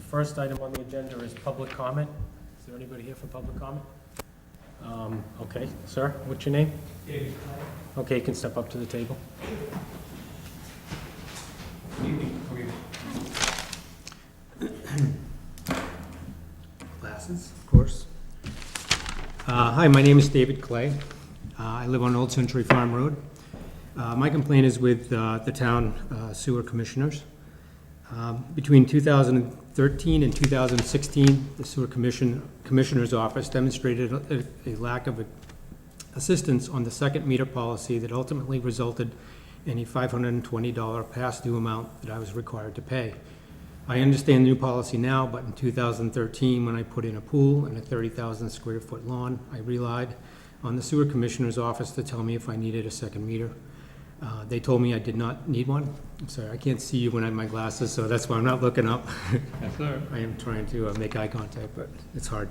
first item on the agenda is public comment. Is there anybody here for public comment? Okay, sir, what's your name? David. Okay, you can step up to the table. Good evening. How are you? Glasses, of course. Hi, my name is David Clay. I live on Old Century Farm Road. My complaint is with the town sewer commissioners. Between 2013 and 2016, the sewer commissioner's office demonstrated a lack of assistance on the second meter policy that ultimately resulted in a $520 past due amount that I was required to pay. I understand the new policy now, but in 2013, when I put in a pool and a 30,000 square foot lawn, I relied on the sewer commissioner's office to tell me if I needed a second meter. They told me I did not need one. I'm sorry, I can't see you when I have my glasses, so that's why I'm not looking up. Yes, sir. I am trying to make eye contact, but it's hard.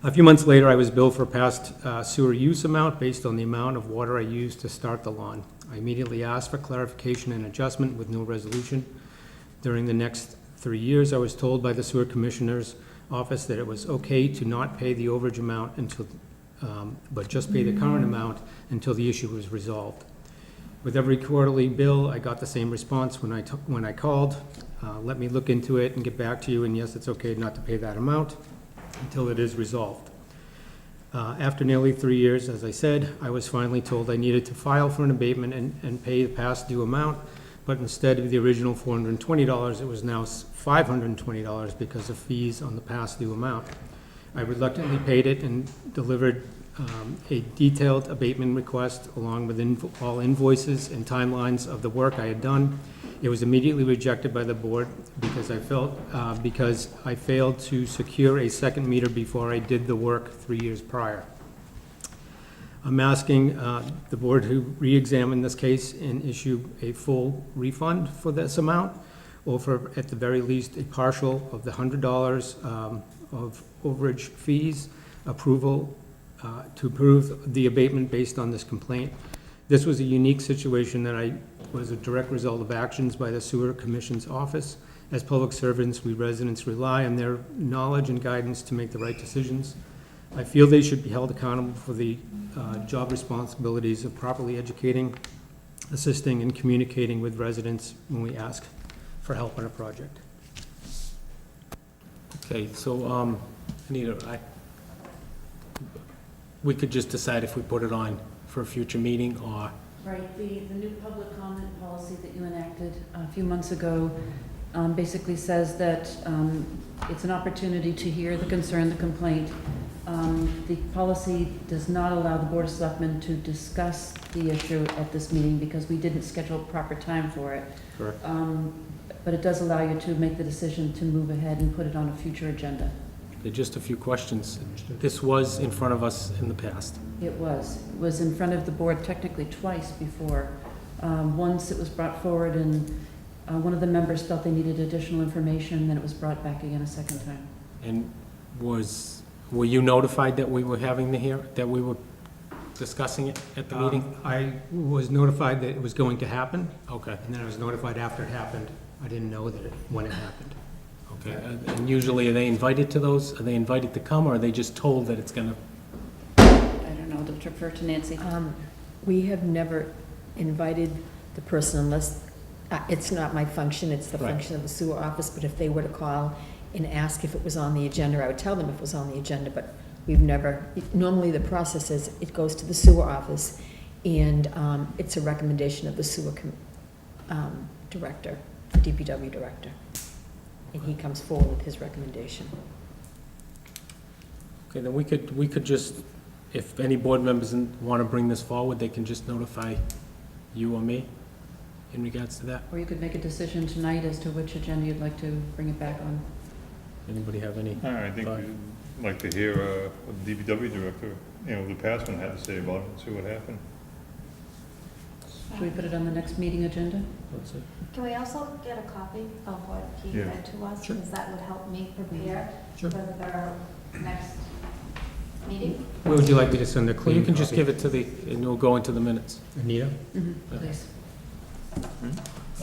A few months later, I was billed for past sewer use amount based on the amount of water I used to start the lawn. I immediately asked for clarification and adjustment with no resolution. During the next 3 years, I was told by the sewer commissioner's office that it was okay to not pay the overage amount until, but just pay the current amount until the issue was resolved. With every quarterly bill, I got the same response when I called. Let me look into it and get back to you, and yes, it's okay not to pay that amount until it is resolved. After nearly 3 years, as I said, I was finally told I needed to file for an abatement and pay the past due amount, but instead of the original $420, it was now $520 because of fees on the past due amount. I reluctantly paid it and delivered a detailed abatement request along with all invoices and timelines of the work I had done. It was immediately rejected by the board because I failed to secure a second meter before I did the work 3 years prior. I'm asking the board to re-examine this case and issue a full refund for this amount, or for, at the very least, a partial of the $100 of overage fees, approval to approve the abatement based on this complaint. This was a unique situation that was a direct result of actions by the Sewer Commission's office. As public servants, we residents rely on their knowledge and guidance to make the right decisions. I feel they should be held accountable for the job responsibilities of properly educating, assisting, and communicating with residents when we ask for help on a project. Okay, so, Anita, we could just decide if we put it on for a future meeting, or... Right, the new public comment policy that you enacted a few months ago basically says that it's an opportunity to hear the concern, the complaint. The policy does not allow the Board of Selectmen to discuss the issue at this meeting because we didn't schedule proper time for it. Correct. But it does allow you to make the decision to move ahead and put it on a future agenda. Just a few questions. This was in front of us in the past. It was in front of the board technically twice before. Once it was brought forward and one of the members felt they needed additional information, then it was brought back again a second time. And were you notified that we were having that we were discussing it at the meeting? I was notified that it was going to happen, Okay, and then I was notified after it happened. I didn't know that when it happened. okay. And usually, are they invited to those? Are they invited to come, or are they just told that it's gonna... I don't know, I'll defer to Nancy. We have never invited the person unless, it's not my function, it's the Right. function of the sewer office, but if they were to call and ask if it was on the agenda, I would tell them if it was on the agenda, but we've never, normally the process is it goes to the sewer office and it's a recommendation of the sewer director, the DPW director, and he comes forward with his recommendation. Okay, then we could just, if any board members want to bring this forward, they can just notify you or me in regards to that. Or you could make a decision tonight as to which agenda you'd like to bring it back on. Anybody have any? I think we'd like to hear what the DPW director, the past one had to say about it, and see what happened. Should we put it on the next meeting agenda? What's it? Can we also get a copy of what he Yeah. read to us? Sure. Because that would help me prepare Sure. for the next meeting. Where would you like me to send a Well, clean you can just copy? give it to and we'll go into the minutes. Anita? Yeah. Please.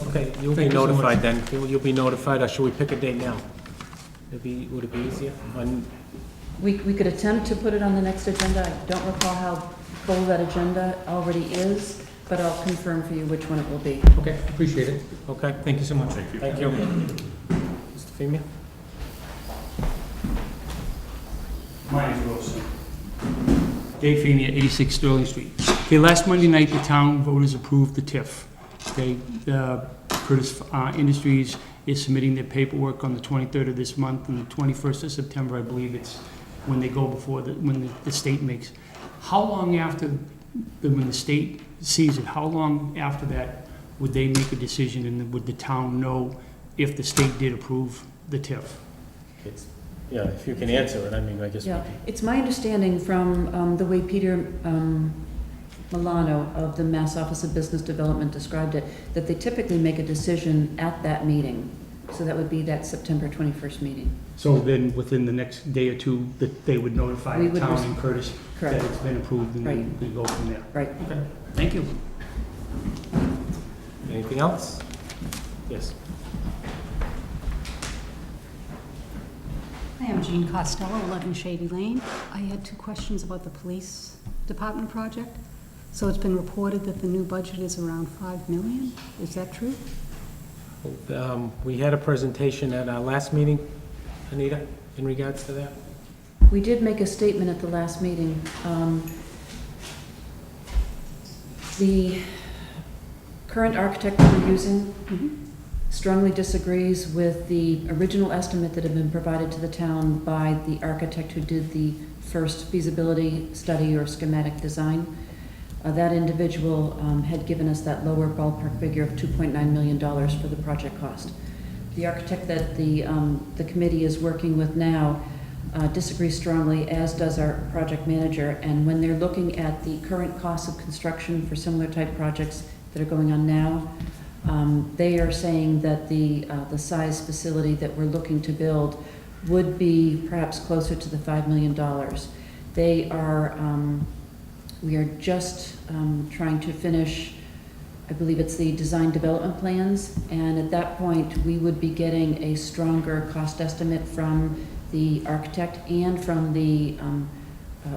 Okay, you'll be Thank you so much. notified then. You'll be notified, or should we pick a date now? Would it be easier? We could attempt to put it on the next agenda. I don't recall how full that agenda already is, but I'll confirm for you which one it will be. Okay, appreciate it. Okay, Thank you so much. Thank you. thank you. Mr. Femia? My name's Wilson. Dave Feeney at 86 Sterling Street. Okay, last Monday night, the town voters approved the TIF. Okay, Curtis Industries is submitting their paperwork on the 23rd of this month, and the 21st of September, I believe it's when they go before, when the state makes. How long after, when the state sees it, how long after that would they make a decision, and would the town know if the state did approve the TIF? It's, yeah, if you can answer it, I mean, I guess we Yeah, can. it's my understanding from the way Peter Milano of the Mass Office of Business Development described it, that they typically make a decision at that meeting. So that would be that September 21st meeting. So then, within the next day or two, that they would notify We the would town rec- and Curtis that Correct, it's been approved, and then Right. we go from there. right. Okay, thank you. Anything else? Yes. Hi, I'm Jean Costello, 11 Shady Lane. I had two questions about the police department project. So it's been reported that the new budget is around 5 million. Is that true? We had a presentation at our last meeting, Anita, in regards to that. We did make a statement at the last meeting. The current architect that we're using strongly disagrees with the original estimate that had been provided to the town by the architect who did the first feasibility study or schematic design. That individual had given us that lower ballpark figure of $2.9 million for the project cost. The architect that the committee is working with now disagrees strongly, as does our project manager. And when they're looking at the current costs of construction for similar type projects that are going on now, they are saying that the size facility that we're looking to build would be perhaps closer to the $5 million. They are, we are just trying to finish, I believe it's the design development plans, and at that point, we would be getting a stronger cost estimate from the architect and from the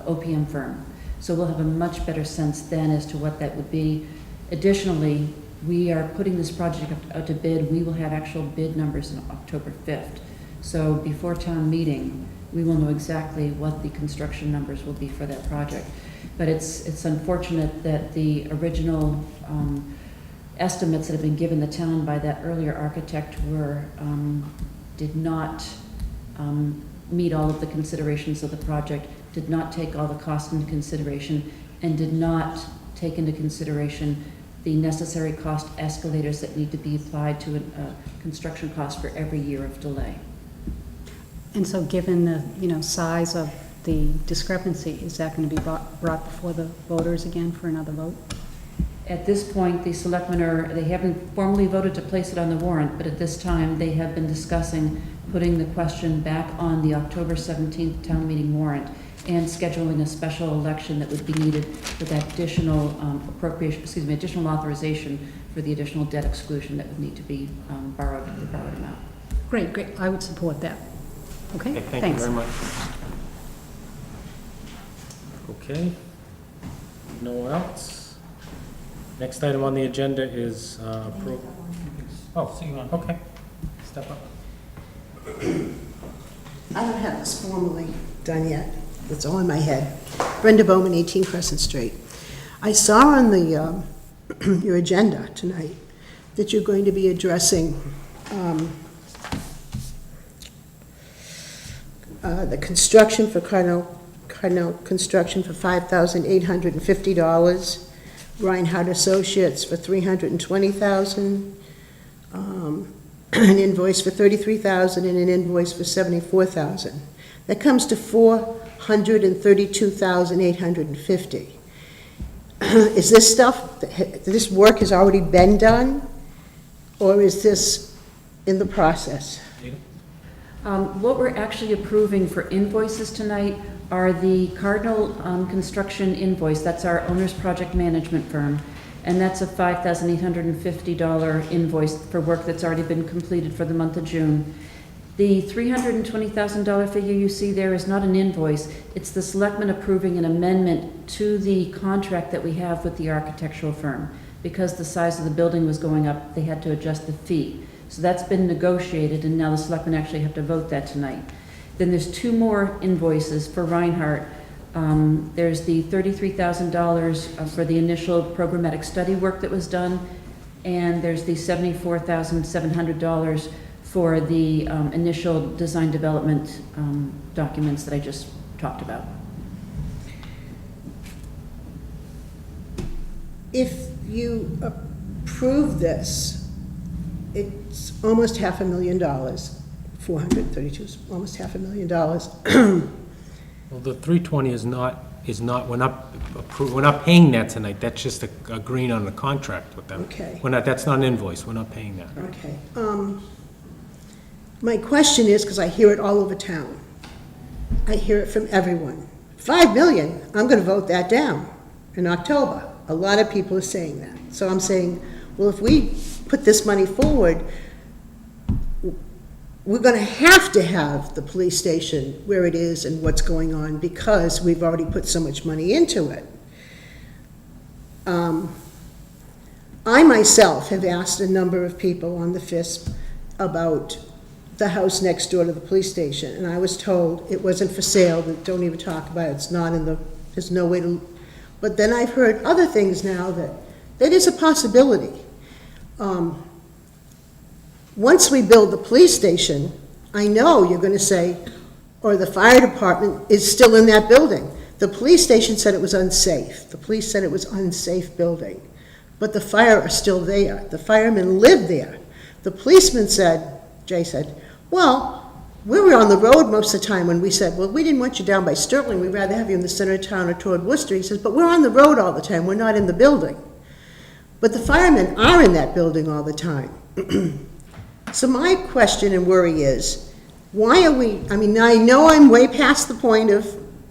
OPM firm. So we'll have a much better sense then as to what that would be. Additionally, we are putting this project out to bid. We will have actual bid numbers on October 5th. So before town meeting, we will know exactly what the construction numbers will be for that project. But it's unfortunate that the original estimates that have been given the town by that earlier architect were, did not meet all of the considerations of the project, did not take all the costs into consideration, and did not take into consideration the necessary cost escalators that need to be applied to a construction cost for every year of delay. And so given the, size of the discrepancy, is that going to be brought before the voters again for another vote? At this point, the selectmen they haven't formally voted to place it on the warrant, but at this time, they have been discussing putting the question back on the October 17th town meeting warrant and scheduling a special election that would be needed for that additional additional authorization for the additional debt exclusion that would need to be borrowed, the borrowed amount. Great, I would support that. Okay, Okay, thank you thanks. very much. Okay. No one else? Next item on the agenda is approval. Oh, See you on. okay. Step up. I don't have this formally done yet. It's all in my head. Brenda Bowman, 18 Crescent Street. I saw on the your agenda tonight that you're going to be addressing the construction for Cardinal Construction for $5,850, Reinhardt Associates for $320,000, an invoice for $33,000 and an invoice for $74,000. That comes to $432,850. Is this stuff, this work has already been done, or is this in the process? What we're actually approving for invoices tonight are the Cardinal Construction invoice. That's our owner's project management firm. And that's a $5,850 invoice for work that's already been completed for the month of June. The $320,000 figure you see there is not an invoice. It's the selectmen approving an amendment to the contract that we have with the architectural firm. Because the size of the building was going up, they had to adjust the fee. So that's been negotiated, and now the selectmen actually have to vote that tonight. Then there's two more invoices for Reinhardt. There's the $33,000 for the initial programmatic study work that was done, and there's the $74,700 for the initial design development documents that I just talked about. If you approve this, it's almost $500,000, 432 is almost $500,000. Well, the 320 is not, we're not paying that tonight. That's just agreeing on the contract with them. Okay. That's not an invoice. We're not paying that. Okay. My question is, because I hear it all over town, I hear it from everyone. $5 million, I'm going to vote that down in October. A lot of people are saying that. So I'm saying, well, if we put this money forward, we're going to have the police station where it is and what's going on because we've already put so much money into it. I myself have asked a number of people on the FISP about the house next door to the police station, and I was told it wasn't for sale, that don't even talk about it, it's not in the, there's no way to, but then I've heard other things now that is a possibility. Once we build the police station, I know you're going to say, or the fire department is still in that building. The police station said it was unsafe. The police said it was an unsafe building. But the fire are still there. The firemen live there. The policeman said, Jay said, well, we were on the road most of the time when we said, well, we didn't want you down by Sterling. We'd rather have you in the center of town or toward Worcester. He says, but we're on the road all the time. We're not in the building. But the firemen are in that building all the time. So my question and worry is, why are we, I mean, I know I'm way past the point of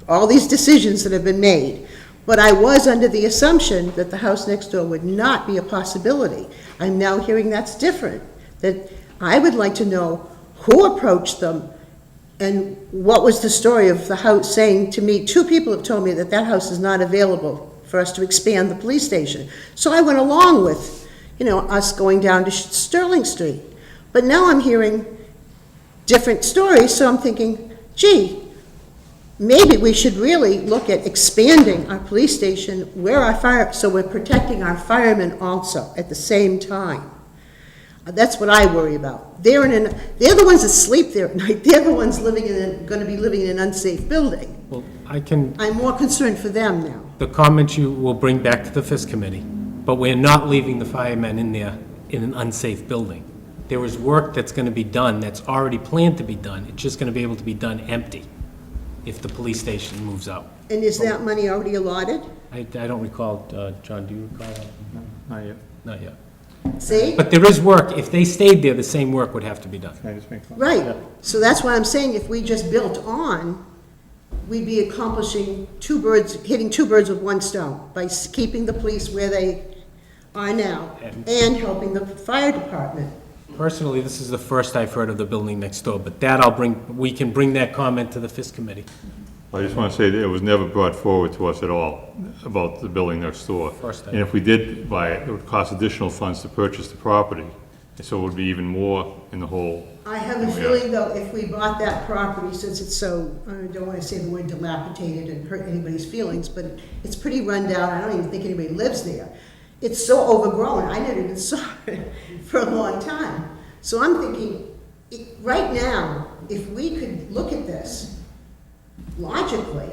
all these decisions that have been made, but I was under the assumption that the house next door would not be a possibility. I'm now hearing that's different, that I would like to know who approached them and what was the story of the house saying to me. Two people have told me that that house is not available for us to expand the police station. So I went along with, us going down to Sterling Street. But now I'm hearing different stories, so I'm thinking, gee, maybe we should really look at expanding our police station where our fire, so we're protecting our firemen also at the same time. That's what I worry about. They're the ones that sleep there at night. They're the ones going to be living in an unsafe building. Well, I'm more concerned for them now. the comments you will bring back to the FISC committee, but we're not leaving the firemen in there in an unsafe building. There is work that's going to be done, that's already planned to be done. It's just going to be able to be done empty if the police station moves out. And is that money already allotted? I don't recall, John, do you recall? Not yet. Not yet. See? But there is work. If they stayed there, the same work would have to be done. Can I just make a comment? Right. So that's why I'm saying if we just built on, we'd be accomplishing hitting two birds with one stone by keeping the police where they are now and helping the fire department. Personally, this is the first I've heard of the building next door, but we can bring that comment to the FISC committee. I just want to say that it was never brought forward to us at all about the building next door. First time. And if we did buy it, it would cost additional funds to purchase the property. And so it would be even more in the hole. I have a feeling though, if we bought that property, since it's so, I don't want to say the word dilapidated and hurt anybody's feelings, but it's pretty run down. I don't even think anybody lives there. It's so overgrown, I never even saw it for a long time. So I'm thinking, right now, if we could look at this logically,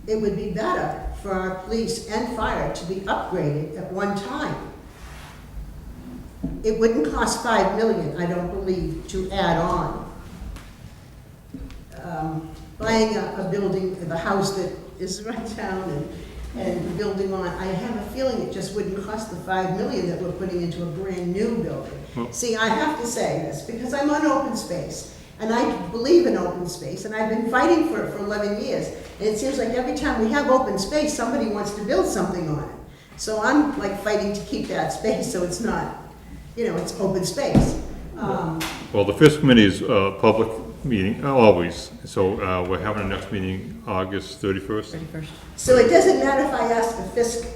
it would be better for our police and fire to be upgraded at one time. It wouldn't cost $5 million, I don't believe, to add on. Buying a building, the house that is run down and building on, I have a feeling it just wouldn't cost the $5 million that we're putting into a brand new building. See, I have to say this because I'm on open space and I believe in open space and I've been fighting for it for 11 years. And it seems like every time we have open space, somebody wants to build something on it. So I'm like fighting to keep that space so it's not, it's open space. Well, the FISC committee is a public meeting, always, so we're having our next meeting August 31st. 31st. So it doesn't matter if I ask a FISC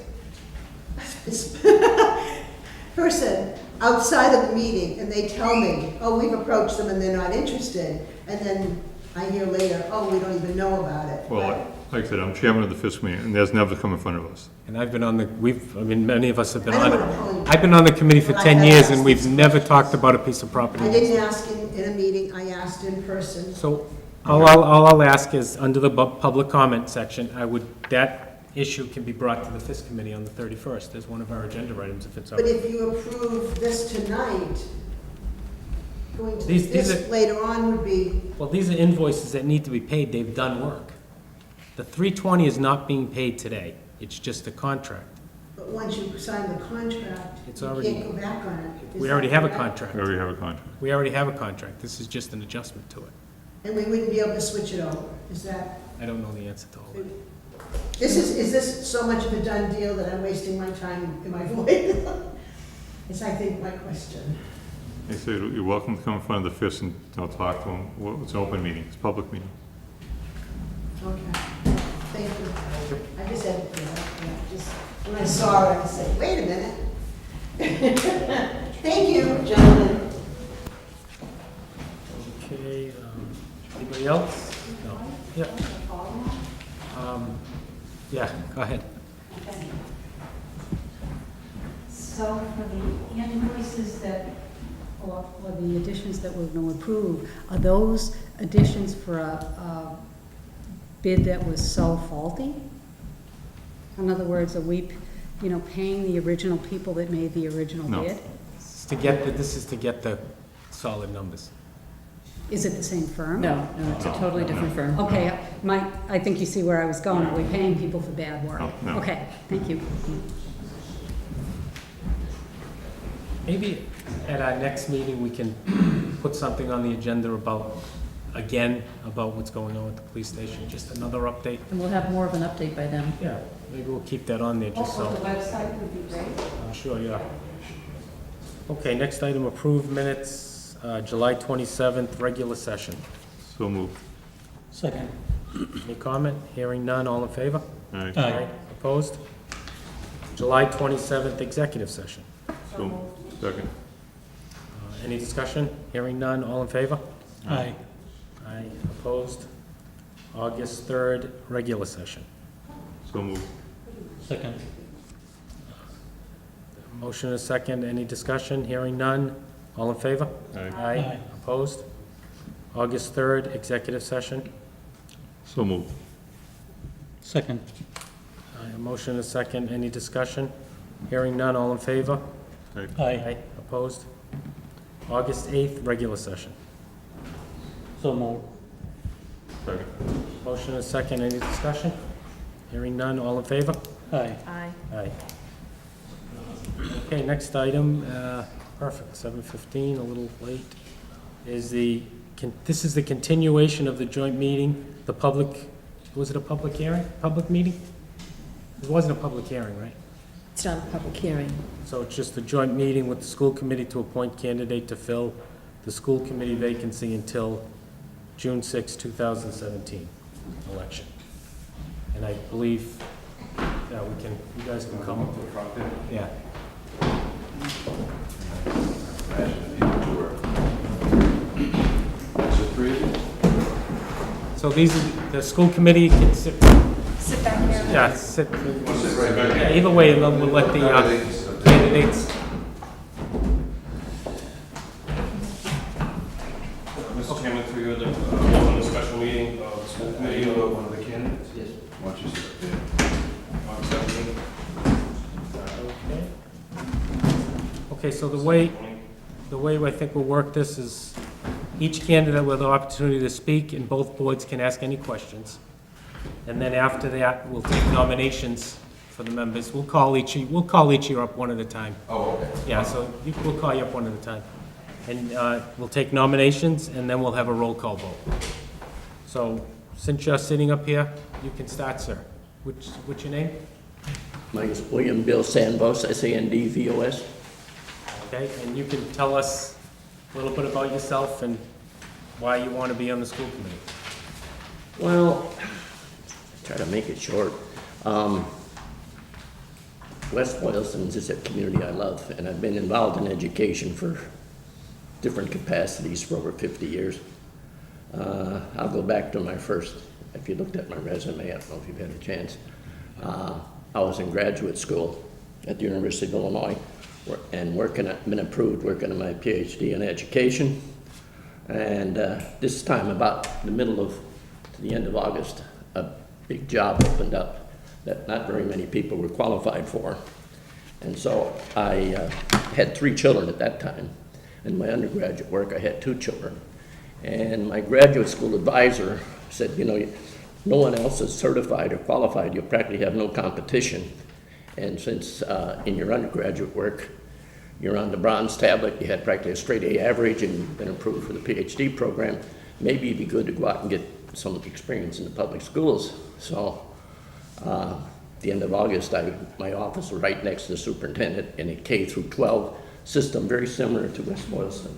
person outside of the meeting and they tell me, oh, we've approached them and they're not interested, and then I hear later, oh, we don't even know about it. Well, like I said, I'm chairman of the FISC committee, and there's never come in front of us. And I've been on the, many of us have been I on know it. what I'm calling- I've been on the committee for But I 10 had years, asked and we've this never question. talked about a piece of property. I didn't ask in a meeting, I asked in person. So all I'll ask is, under the public comment section, that issue can be brought to the FISC committee on the 31st as one of our agenda items, if it's up. But if you approve this tonight, going to These this are- later on would be, Well, these are invoices that need to be paid, they've done work. The 320 is not being paid today, it's just a contract. but once you sign the contract, It's you already- can't go back on it. Is We that already have a correct? contract. We already have a contract. We already have a contract, this is just an adjustment to it. And we wouldn't be able to switch it over, is that? I don't know the answer to all that. Is this so much of a done deal that I'm wasting my time in my voice? Is, I think, my question. They say you're welcome to come in front of the FISC and talk to them. Well, it's an open meeting, it's a public meeting. Okay, thank you. I just had, just, when I saw it, I said, wait a minute. Thank you, gentlemen. Okay, anybody else? No. Yeah. Yeah, go ahead. So for the invoices that, or the additions that we're going to approve, are those additions for a bid that was so faulty? In other words, are we, paying the original people that made the original No. bid? This is to get the solid numbers. Is it the same firm? No, it's a totally different firm. Okay, I think you see where I was going. Are we paying people for bad work? No. Okay, thank you. Maybe at our next meeting, we can put something on the agenda about what's going on with the police station, just another update. And we'll have more of an update by then. Yeah, maybe we'll keep that on there, just so. Also, the website would be great. Sure, yeah. Okay, next item, approved minutes, July 27th, regular session. So moved. Second. Any comment? Hearing none, all in favor? Aye. Aye. Opposed? July 27th, executive session. So, second. Any discussion? Hearing none, all in favor? Aye. Aye. Opposed? August 3rd, regular session. So moved. Second. Motion and a second, any discussion? Hearing none, all in favor? Aye. Aye. Opposed? August 3rd, executive session. So moved. Second. Motion and a second, any discussion? Hearing none, all in favor? Aye. Aye. Opposed? August 8th, regular session. So moved. Second. Motion and a second, any discussion? Hearing none, all in favor? Aye. Aye. Aye. Okay, next item, perfect, 7:15, a little late, is this is the continuation of the joint meeting, the public, was it a public hearing, public meeting? It wasn't a public hearing, right? It's not a public hearing. So it's just a joint meeting with the school committee to appoint candidate to fill the school committee vacancy until June 6, 2017 election. And I believe, yeah, you guys can come up to the front there. Yeah. So these are, the school committee can sit, Sit back here. yeah, sit. Yeah, either way, and then we'll let the candidates. Mr. Chairman, through you, on the special meeting of the school committee of one of the candidates. Yes. Why don't you sit there? On 17. Okay, so the way I think we'll work this is each candidate will have the opportunity to speak, and both boards can ask any questions. And then after that, we'll take nominations for the members. We'll call each year up one at a time. Oh, okay. Yeah, so we'll call you up one at a time. And we'll take nominations, and then we'll have a roll call vote. So since you're sitting up here, you can start, sir. What's your name? My name is William Bill Sandvos, Sandvos. Okay, and you can tell us A little bit about yourself and why you want to be on the school committee. Well, try to make it short. West Boylston is a community I love, and I've been involved in education for different capacities for over 50 years. I'll go back to my first, if you looked at my resume, I don't know if you've had a chance. I was in graduate school at the University of Illinois, and been approved working on my PhD in education. And this time, about the middle of, to the end of August, a big job opened up that not very many people were qualified for. And so I had 3 children at that time. In my undergraduate work, I had 2 children. And my graduate school advisor said, you know, no one else is certified or qualified. You practically have no competition. And since in your undergraduate work, you're on the bronze tablet, you had practically a straight A average, and you've been approved for the PhD program, maybe it'd be good to go out and get some experience in the public schools. So at the end of August, my office was right next to the superintendent in a K through 12 system, very similar to West Boylston.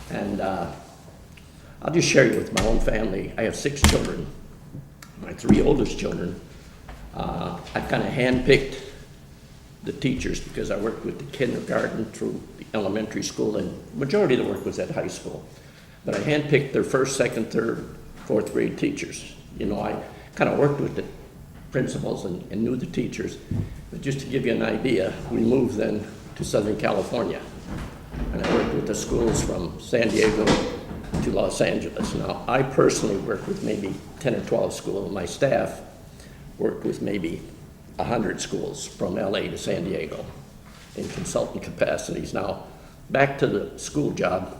And I'll just share you with my own family. I have 6 children. My 3 oldest children, I kind of handpicked the teachers because I worked with the kindergarten through the elementary school, and majority of the work was at high school. But I handpicked their 1st, 2nd, 3rd, 4th grade teachers. You know, I kind of worked with the principals and knew the teachers. But just to give you an idea, we moved then to Southern California. And I worked with the schools from San Diego to Los Angeles. Now, I personally worked with maybe 10 or 12 schools. My staff worked with maybe 100 schools from LA to San Diego in consultant capacities. Now, back to the school job,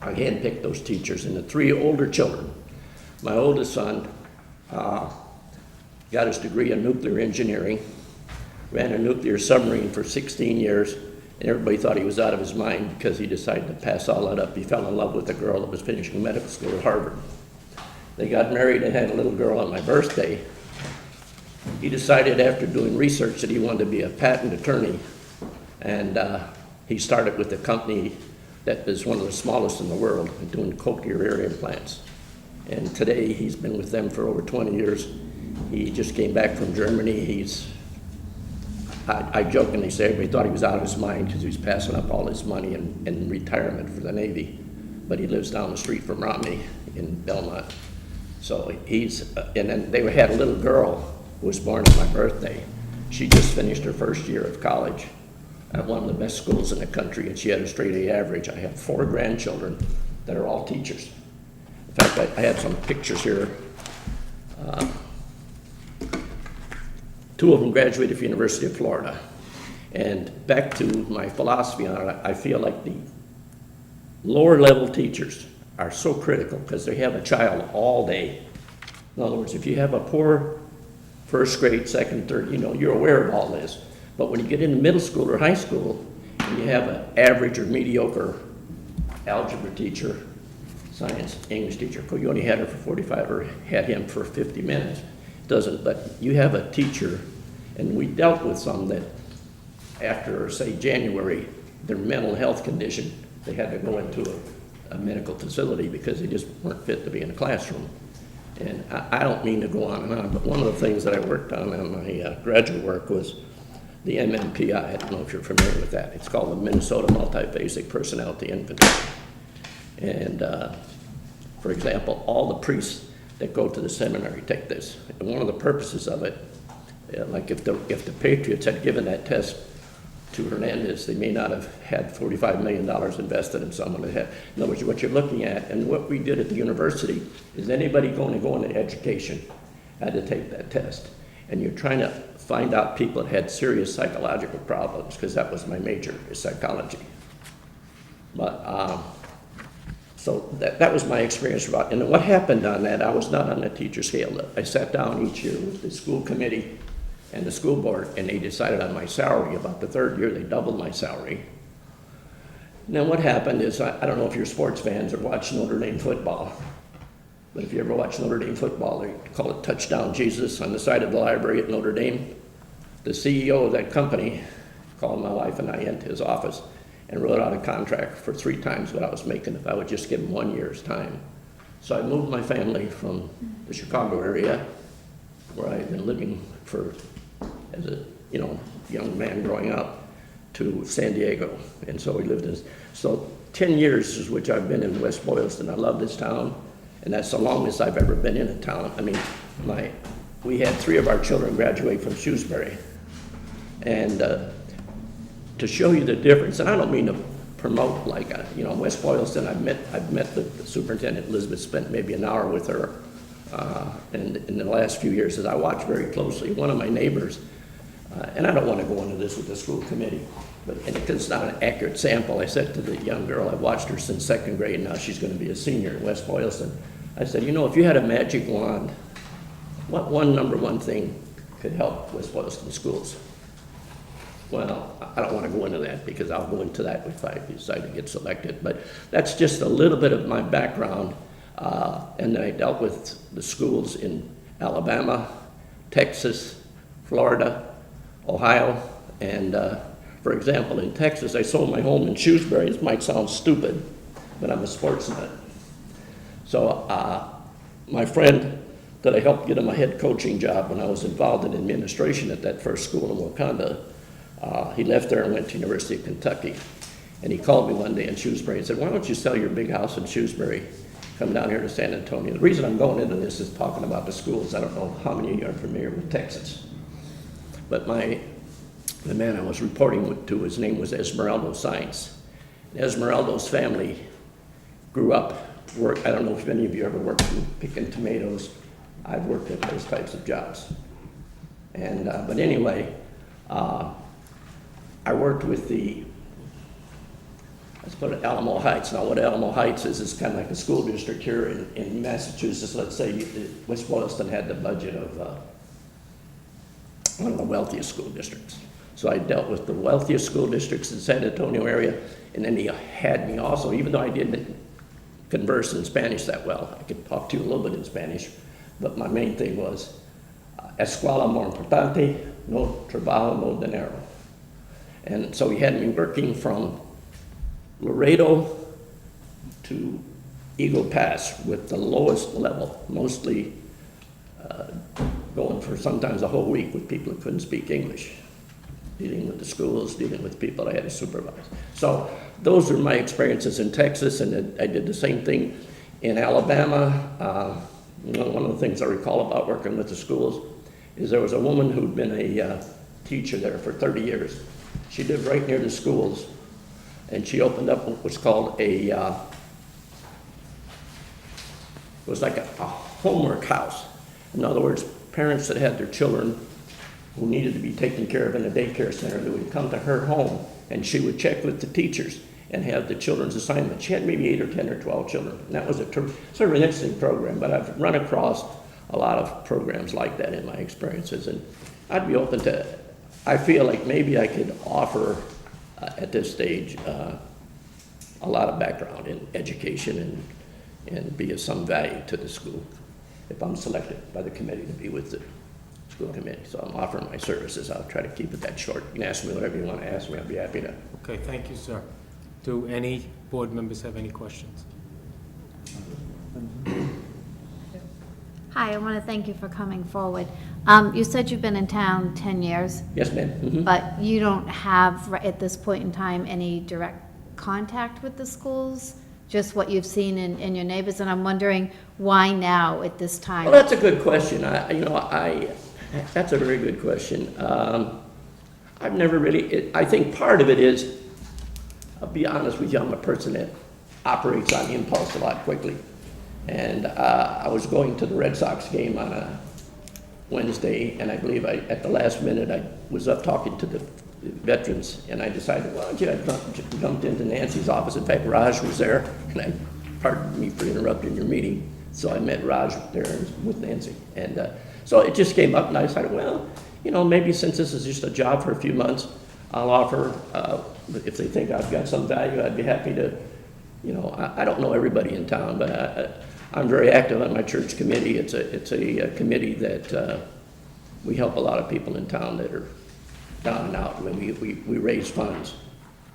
I handpicked those teachers and the 3 older children. My oldest son got his degree in nuclear engineering, ran a nuclear submarine for 16 years, and everybody thought he was out of his mind because he decided to pass all that up. He fell in love with a girl that was finishing medical school at Harvard. They got married and had a little girl on my birthday. He decided after doing research that he wanted to be a patent attorney, and he started with a company that is one of the smallest in the world, doing cochlear ear implants. And today he's been with them for over 20 years. He just came back from Germany. I jokingly say everybody thought he was out of his mind because he was passing up all his money in retirement for the Navy. But he lives down the street from Romney in Belmont. So and then they had a little girl who was born on my birthday. She just finished her 1st year of college at one of the best schools in the country, and she had a straight A average. I have 4 grandchildren that are all teachers. In fact, I had some pictures here. 2 of them graduated from the University of Florida. And back to my philosophy on it, I feel like the lower level teachers are so critical because they have a child all day. In other words, if you have a poor 1st grade, 2nd, 3rd, you know, you're aware of all this. But when you get into middle school or high school, and you have an average or mediocre algebra teacher, science, English teacher, you only had her for 45 or had him for 50 minutes. Doesn't, but you have a teacher, and we dealt with some that after, say, January, their mental health condition, they had to go into a medical facility because they just weren't fit to be in a classroom. And I don't mean to go on and on, but one of the things that I worked on in my graduate work was the MMPI. I don't know if you're familiar with that. It's called the Minnesota Multiphasic Personality Inventory. And for example, all the priests that go to the seminary take this. And one of the purposes of it, like if the Patriots had given that test to Hernandez, they may not have had $45 million invested in someone that had. In other words, what you're looking at, and what we did at the university, is anybody going to go into education had to take that test. And you're trying to find out people that had serious psychological problems, because that was my major, is psychology. But so that was my experience about, and what happened on that, I was not on the teacher scale. I sat down each year with the school committee and the school board, and they decided on my salary. About the 3rd year, they doubled my salary. Now what happened is, I don't know if you're sports fans or watch Notre Dame football, but if you ever watch Notre Dame football, they call it Touchdown Jesus on the side of the library at Notre Dame. The CEO of that company called my wife and I into his office, and wrote out a contract for 3 times what I was making if I would just give them 1 year's time. So I moved my family from the Chicago area, where I had been living as a young man growing up, to San Diego. And so we lived so 10 years is which I've been in West Boylston. I love this town, and that's the longest I've ever been in a town. I mean, we had 3 of our children graduate from Shrewsbury. And to show you the difference, and I don't mean to promote West Boylston, I've met the superintendent. Elizabeth, spent maybe an hour with her. And in the last few years, as I watched very closely, one of my neighbors, and I don't want to go into this with the school committee, and because it's not an accurate sample, I said to the young girl, I've watched her since 2nd grade, now she's going to be a senior in West Boylston. I said, if you had a magic wand, what number one thing could help West Boylston schools? Well, I don't want to go into that because I'll go into that if I decide to get selected, but that's just a little bit of my background. And then I dealt with the schools in Alabama, Texas, Florida, Ohio, and for example, in Texas, I sold my home in Shrewsbury. This might sound stupid, but I'm a sports nut. So my friend that I helped get him a head coaching job when I was involved in administration at that first school in Wakanda, he left there and went to University of Kentucky. And he called me one day in Shrewsbury and said, why don't you sell your big house in Shrewsbury, come down here to San Antonio? The reason I'm going into this is talking about the schools. I don't know how many of you are familiar with Texas. But the man I was reporting to, his name was Esmeraldo Science. Esmeraldo's family grew up, I don't know if any of you ever worked in picking tomatoes. I've worked at those types of jobs. And, but anyway, I worked with let's put it Alamo Heights. Now what Alamo Heights is kind of like a school district here in Massachusetts. Let's say West Boylston had the budget of one of the wealthiest school districts. So I dealt with the wealthiest school districts in San Antonio area, and then he had me also, even though I didn't converse in Spanish that well, I could talk to you a little bit in Spanish, but my main thing was, escuela more importante, no trabajo, no dinero. And so he had me working from Laredo to Eagle Pass with the lowest level, mostly going for sometimes a whole week with people who couldn't speak English, dealing with the schools, dealing with people I had to supervise. So those are my experiences in Texas, and I did the same thing in Alabama. One of the things I recall about working with the schools is there was a woman who'd been a teacher there for 30 years. She lived right near the schools, and she opened up what was called it was like a homework house. In other words, parents that had their children who needed to be taken care of in a daycare center, they would come to her home, and she would check with the teachers and have the children's assignment. She had maybe 8 or 10 or 12 children, and that was sort of an interesting program, but I've run across a lot of programs like that in my experiences, and I'd be open to it. I feel like maybe I could offer at this stage a lot of background in education and be of some value to the school if I'm selected by the committee to be with the school committee. So I'm offering my services. I'll try to keep it that short. You can ask me whatever you want to ask me. I'll be happy to. Okay, thank you, sir. Do any board members have any questions? Hi, I want to thank you for coming forward. You said you've been in town 10 years, Yes, ma'am. Mhm. but you don't have, at this point in time, any direct contact with the schools? Just what you've seen in your neighbors, and I'm wondering why now at this time? Well, that's a good question. That's a very good question. I've never really, I think part of it is, I'll be honest with you, I'm a person that operates on impulse a lot quickly. And I was going to the Red Sox game on a Wednesday, and I believe at the last minute I was up talking to the veterans, and I decided, well, I jumped into Nancy's office. In fact, Raj was there, and pardon me for interrupting your meeting. So I met Raj there with Nancy, and so it just came up, and I decided, well, maybe since this is just a job for a few months, I'll offer, if they think I've got some value, I'd be happy to, I don't know everybody in town, but I'm very active on my church committee. It's a committee that we help a lot of people in town that are down and out. We raise funds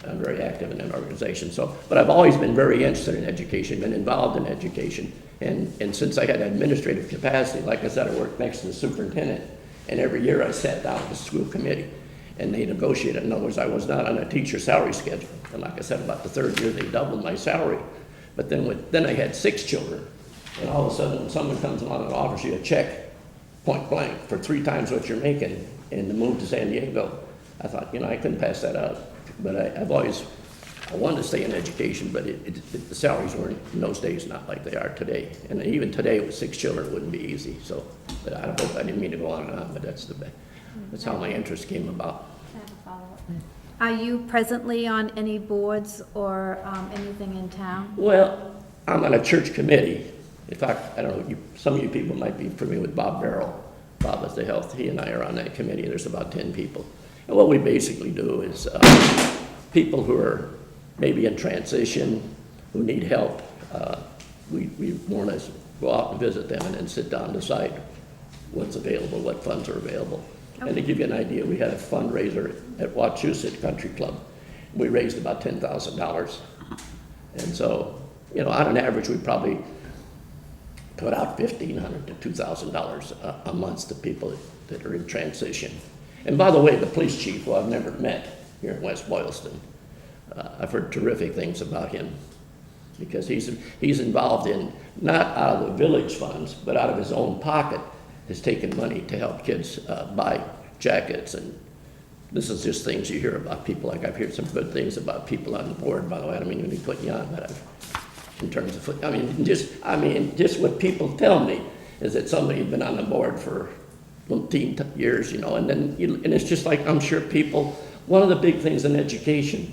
I'm very active in that organization. So, but I've always been very interested in education, been involved in education. And since I had administrative capacity, like I said, I worked next to the superintendent. And every year I sat down with the school committee and they negotiated. In other words, I was not on a teacher salary schedule. And like I said, about the third year, they doubled my salary. But then I had 6 children. And all of a sudden, when someone comes along and offers you a check, point blank, for 3 times what you're making, and to move to San Diego, I thought, I couldn't pass that up. But I wanted to stay in education, but the salaries weren't, in those days, not like they are today. And even today, with 6 children, it wouldn't be easy. So, but I didn't mean to go on and on, but that's how my interest came about. I have a follow-up. Are you presently on any boards or anything in town? Well, I'm on a church committee. In fact, I don't know, some of you people might be familiar with Bob Barrow. Bob is the health, he and I are on that committee. There's about 10 people. And what we basically do is people who are maybe in transition, who need help, we more or less go out and visit them and then sit down and decide what's available, what funds are available. Okay. And to give you an idea, we had a fundraiser at Wachusett Country Club. We raised about $10,000. And so, on an average, we probably put out $1,500 to $2,000 a month to people that are in transition. And by the way, the police chief, who I've never met here in West Boylston, I've heard terrific things about him because he's involved in, not out of the village funds, but out of his own pocket, has taken money to help kids buy jackets. And this is just things you hear about people. Like I've heard some good things about people on the board, by the way. I don't mean to be putting you on, but in terms of, just what people tell me is that somebody's been on the board for 15 years, and then, and it's just like, I'm sure people, one of the big things in education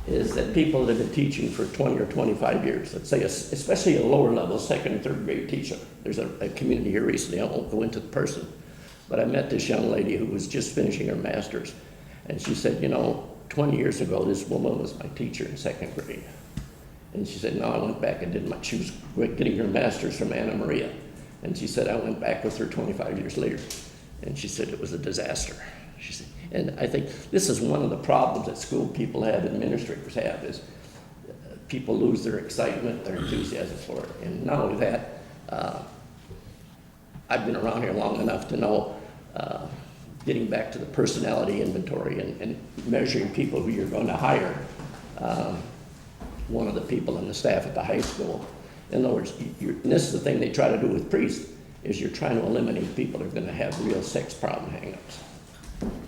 is that people that have been teaching for 20 or 25 years, let's say, especially a lower level, 2nd and 3rd grade teacher. There's a community here recently, I won't go into the person, but I met this young lady who was just finishing her master's, and she said, 20 years ago, this woman was my teacher in 2nd grade. And she said, no, I went back and she was getting her master's from Anna Maria. And she said, I went back with her 25 years later. And she said it was a disaster. She said, and I think this is one of the problems that school people have, administrators have, is people lose their excitement, their enthusiasm for it. And not only that, I've been around here long enough to know, getting back to the personality inventory and measuring people who you're going to hire. One of the people on the staff at the high school, in other words, and this is the thing they try to do with priests, is you're trying to eliminate people that are going to have real sex problem hang-ups.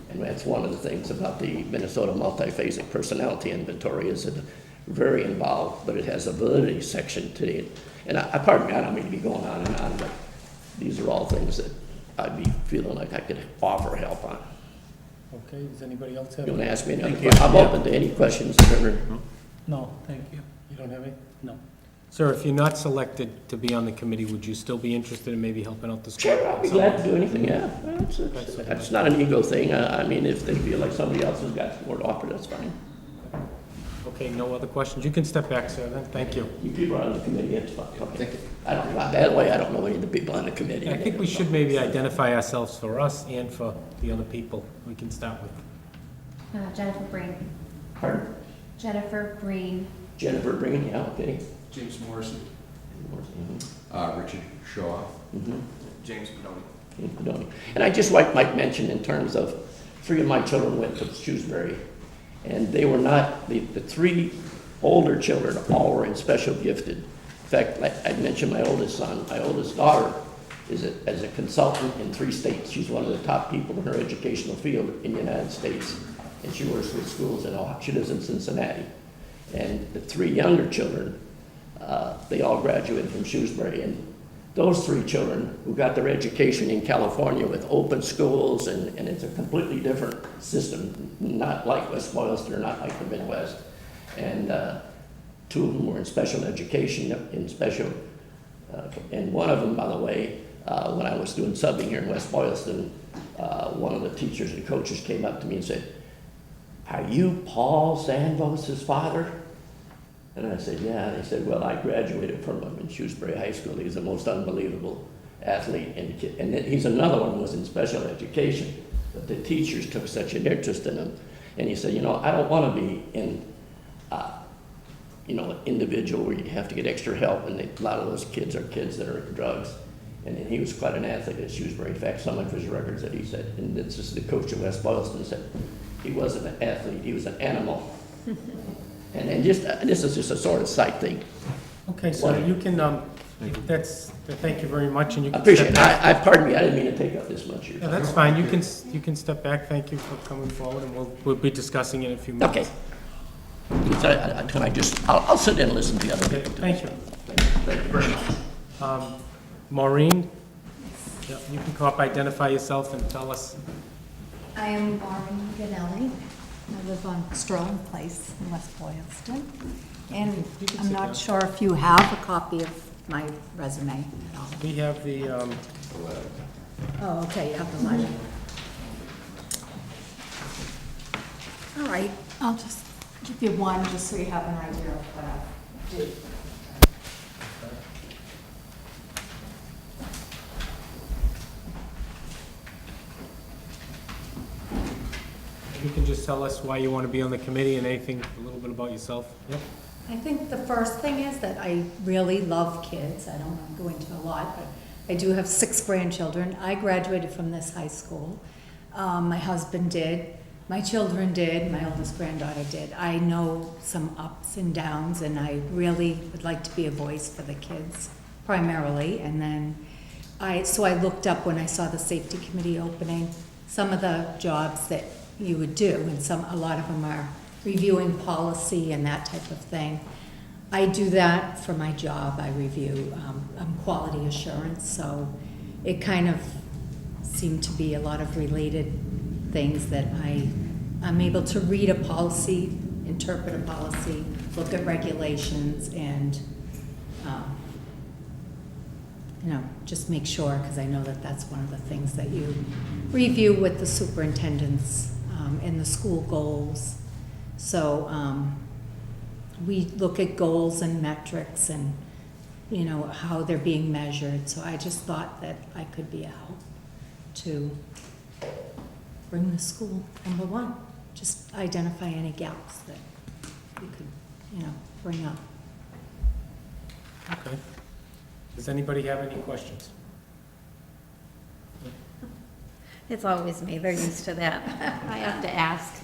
And that's one of the things about the Minnesota multiphasic personality inventory, is it's very involved, but it has a validity section to it. And pardon me, I don't mean to be going on and on, but these are all things that I'd be feeling like I could offer help on. Okay, does anybody else have? You want to ask me any other Thank you. questions? I'm open to any questions that are. No, thank you. You don't have any? No. Sir, if you're not selected to be on the committee, would you still be interested in maybe helping out the school? Sure, I'd be glad to do anything, yeah. It's not an ego thing. I mean, if they feel like somebody else has got more to offer, that's fine. Okay, no other questions? You can step back, sir, then. Thank you. You people are on the committee, it's fine. Okay. That way, I don't know any of the people on the committee. I think we should maybe identify ourselves for us and for the other people we can start with. Jennifer Breen. Pardon? Jennifer Breen. Jennifer Breen, yeah, okay. James Morrison. Richard Shaw. James Pedoni. Pedoni. And I just might mention in terms of 3 of my children went to Shrewsbury, and they were not, the 3 older children all were in special gifted. In fact, like I mentioned my oldest son, my oldest daughter is as a consultant in 3 states. She's one of the top people in her educational field in the United States, and she works with schools in Ohio. She lives in Cincinnati. And the 3 younger children, they all graduated from Shrewsbury, and those 3 children who got their education in California with open schools, and it's a completely different system, not like West Boylston or not like the Midwest. And 2 of them were in special education, and one of them, by the way, when I was doing subbing here in West Boylston, one of the teachers and coaches came up to me and said, "Are you Paul Zandvos' father?" And I said, "Yeah." They said, "Well, I graduated from him in Shrewsbury High School. He's the most unbelievable athlete." And he's another one who was in special education. But the teachers took such an interest in him. And he said, you know, I don't want to be in, you know, an individual where you have to get extra help, and a lot of those kids are kids that are in drugs. And he was quite an athlete at Shrewsbury. In fact, some of his records that he said, and this is the coach of West Boylston, said he wasn't an athlete, he was an animal. And then just, this is just a sort of side thing. Okay, so you can, thank you very much, and you I can appreciate step it. back. Pardon me, I didn't mean to take up this much of your Yeah, time. that's fine, you can step back, thank you for coming forward, and we'll be discussing it in a few minutes. Okay. Can I just, I'll sit and listen to the other Okay, people. thank you. Thank you very much. Maureen, yeah, you can come up, identify yourself, and tell us. I am Maureen Ganelli. I live on Sterling Place in West Boylston. And You can I'm sit not down. sure if you have a copy of my resume at all. We have the, Oh, okay, you have the letter. All right, I'll just give you one, just so you have an idea of what I do. you can just tell us why you want to be on the committee and anything, a little bit about yourself. Yep. I think the first thing is that I really love kids. I don't want to go into a lot, but I do have 6 grandchildren. I graduated from this high school. My husband did. My children did. My oldest granddaughter did. I know some ups and downs, and I really would like to be a voice for the kids primarily. And then so I looked up when I saw the safety committee opening, some of the jobs that you would do, and a lot of them are reviewing policy and that type of thing. I do that for my job. I review quality assurance, so it kind of seemed to be a lot of related things that I'm able to read a policy, interpret a policy, look at regulations, and you know, just make sure, because I know that that's one of the things that you review with the superintendents in the school goals. So we look at goals and metrics and, you know, how they're being measured. So I just thought that I could be a help to bring the school number one. Just identify any gaps that we could, you know, bring up. Okay. Does anybody have any questions? It's always me, they're used to that. I have to ask.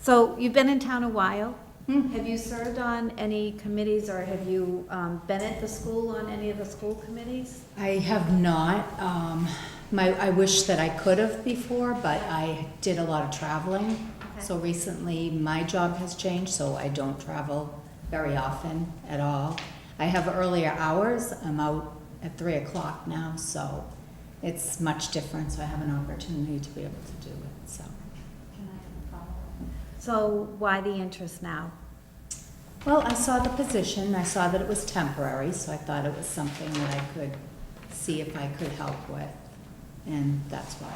So you've been in town a while. Have you served on any committees, or have you been at the school on any of the school committees? I have not. I wish that I could have before, but I did a lot of traveling. Okay. So recently, my job has changed, so I don't travel very often at all. I have earlier hours. I'm out at 3 o'clock now, so it's much different, so I have an opportunity to be able to do it, so. Can I follow? So why the interest now? Well, I saw the position, I saw that it was temporary, so I thought it was something that I could see if I could help with, and that's why.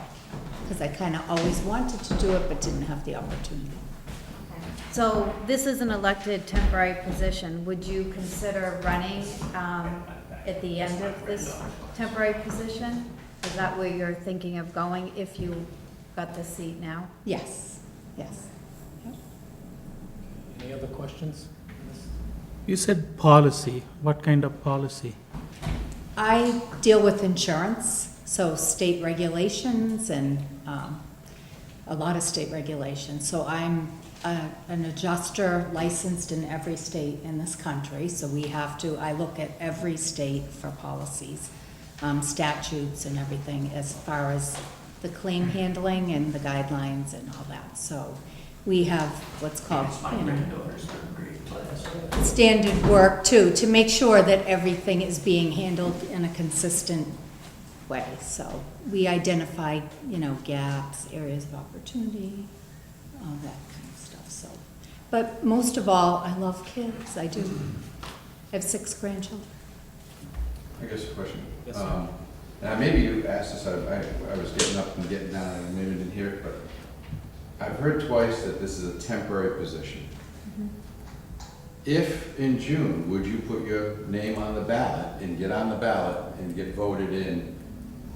Because I kind of always wanted to do it, but didn't have the opportunity. So this is an elected temporary position. Would you consider running at the end of this temporary position? Is that where you're thinking of going if you got the seat now? Yes, yes. Any other questions? You said policy. What kind of policy? I deal with insurance, so state regulations and a lot of state regulations. So I'm an adjuster licensed in every state in this country, so I look at every state for policies, statutes and everything as far as the claim handling and the guidelines and all that. So we have what's called, you know, standard work too, to make sure that everything is being handled in a consistent way. So we identify, you know, gaps, areas of opportunity, all that kind of stuff. So, but most of all, I love kids. I do. I have 6 grandchildren. I guess a question. Yes, sir. Now, maybe you asked this, I was getting up and getting down, and maybe didn't hear it, but I've heard twice that this is a temporary position. If in June, would you put your name on the ballot and get on the ballot and get voted in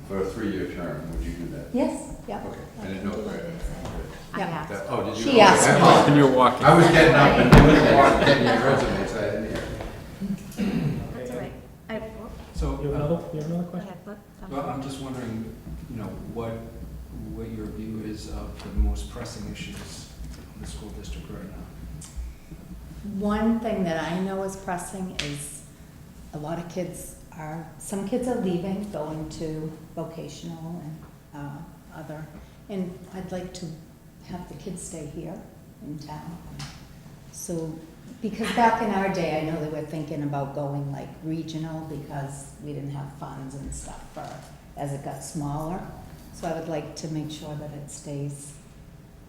for a 3-year term? Would you do that? Yes, yeah. Okay, I didn't know. Right. I asked. Oh, did you? She asked me. And you're walking. I was getting up and doing it, getting your resume, so I didn't hear. That's all right. So, You have another Go ahead, look. well, I'm just wondering, you know, what your view is of the most pressing issues in the school district right now? One thing that I know is pressing is a lot of some kids are leaving, going to vocational and other, and I'd like to have the kids stay here in town. So, because back in our day, I know they were thinking about going like regional because we didn't have funds and stuff as it got smaller. So I would like to make sure that it stays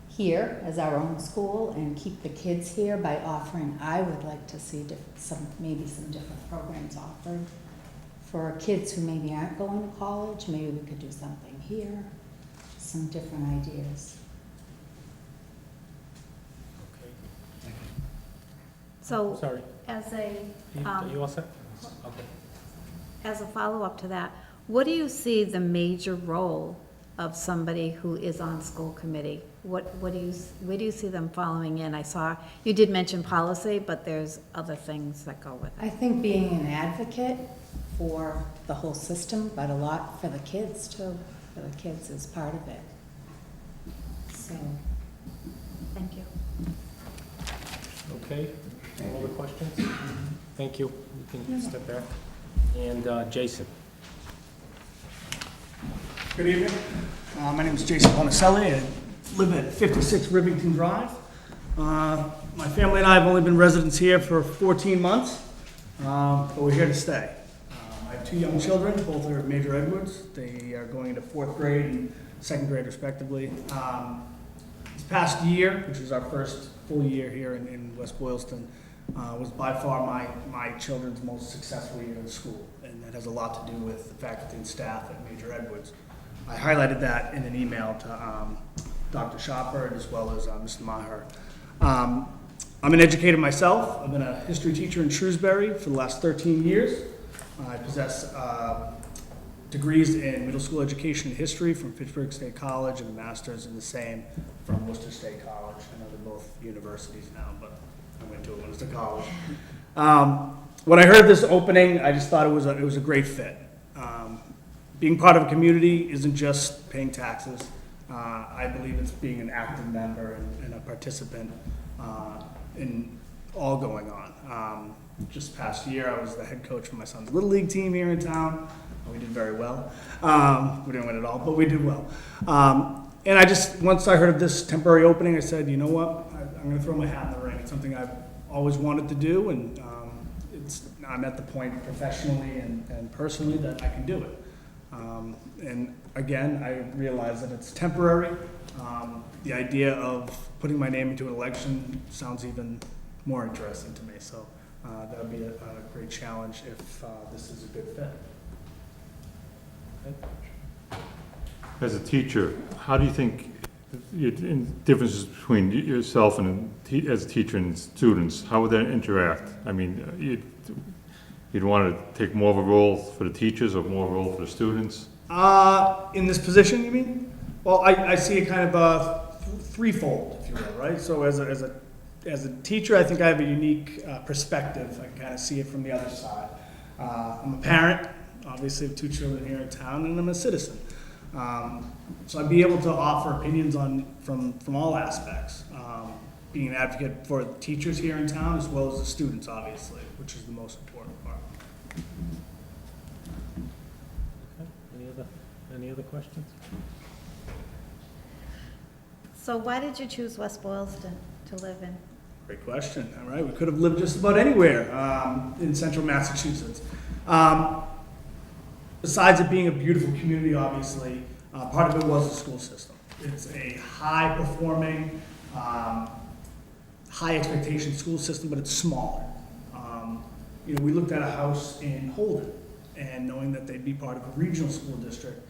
here as our own school and keep the kids here by offering, I would like to see maybe some different programs offered for kids who maybe aren't going to college. Maybe we could do something here, some different ideas. So, Sorry. as a, Are you all set? Okay. as a follow-up to that, what do you see the major role of somebody who is on school committee? Where do you see them following in? I saw, you did mention policy, but there's other things that go with it. I think being an advocate for the whole system, but a lot for the kids too. For the kids is part of it. So, Thank you. Okay, all other questions? Thank you. You can step back. And Jason. Good evening. My name is Jason Bonicelli. I live at 56 Rivington Drive. My family and I have only been residents here for 14 months, but we're here to stay. I have two young children, both are Major Edwards. They are going into 4th grade and 2nd grade respectively. This past year, which is our first full year here in West Boylston, was by far my children's most successful year in school, and that has a lot to do with the faculty and staff at Major Edwards. I highlighted that in an email to Dr. Shopper as well as Mr. Maher. I'm an educator myself. I've been a history teacher in Shrewsbury for the last 13 years. I possess degrees in middle school education and history from Fitchburg State College and a master's in the same from Worcester State College. I know they're both universities now, but I went to it when it was a college. When I heard this opening, I just thought it was a great fit. Being part of a community isn't just paying taxes. I believe it's being an active member and a participant in all going on. Just past year, I was the head coach for my son's Little League team here in town. We did very well. We didn't win it all, but we did well. And once I heard of this temporary opening, I said, you know what, I'm going to throw my hat in the ring. It's something I've always wanted to do, and I'm at the point professionally and personally that I can do it. And again, I realize that it's temporary. The idea of putting my name into an election sounds even more interesting to me. So that would be a great challenge if this is a good fit. Okay. As a teacher, how do you think, differences between yourself and as a teacher and students, how would that interact? I mean, you'd want to take more of a role for the teachers or more of a role for the students? In this position, you mean? Well, I see it kind of threefold, if you will, right? So as a teacher, I think I have a unique perspective. I can kind of see it from the other side. I'm a parent, obviously, of two children here in town, and I'm a citizen. So I'd be able to offer opinions from all aspects. Being an advocate for the teachers here in town as well as the students, obviously, which is the most important part. Okay. Any other questions? So why did you choose West Boylston to live in? Great question. All right, we could have lived just about anywhere in central Massachusetts. Besides it being a beautiful community, obviously, part of it was the school system. It's a high-performing, high-expectation school system, but it's smaller. We looked at a house in Holden, and knowing that they'd be part of a regional school district,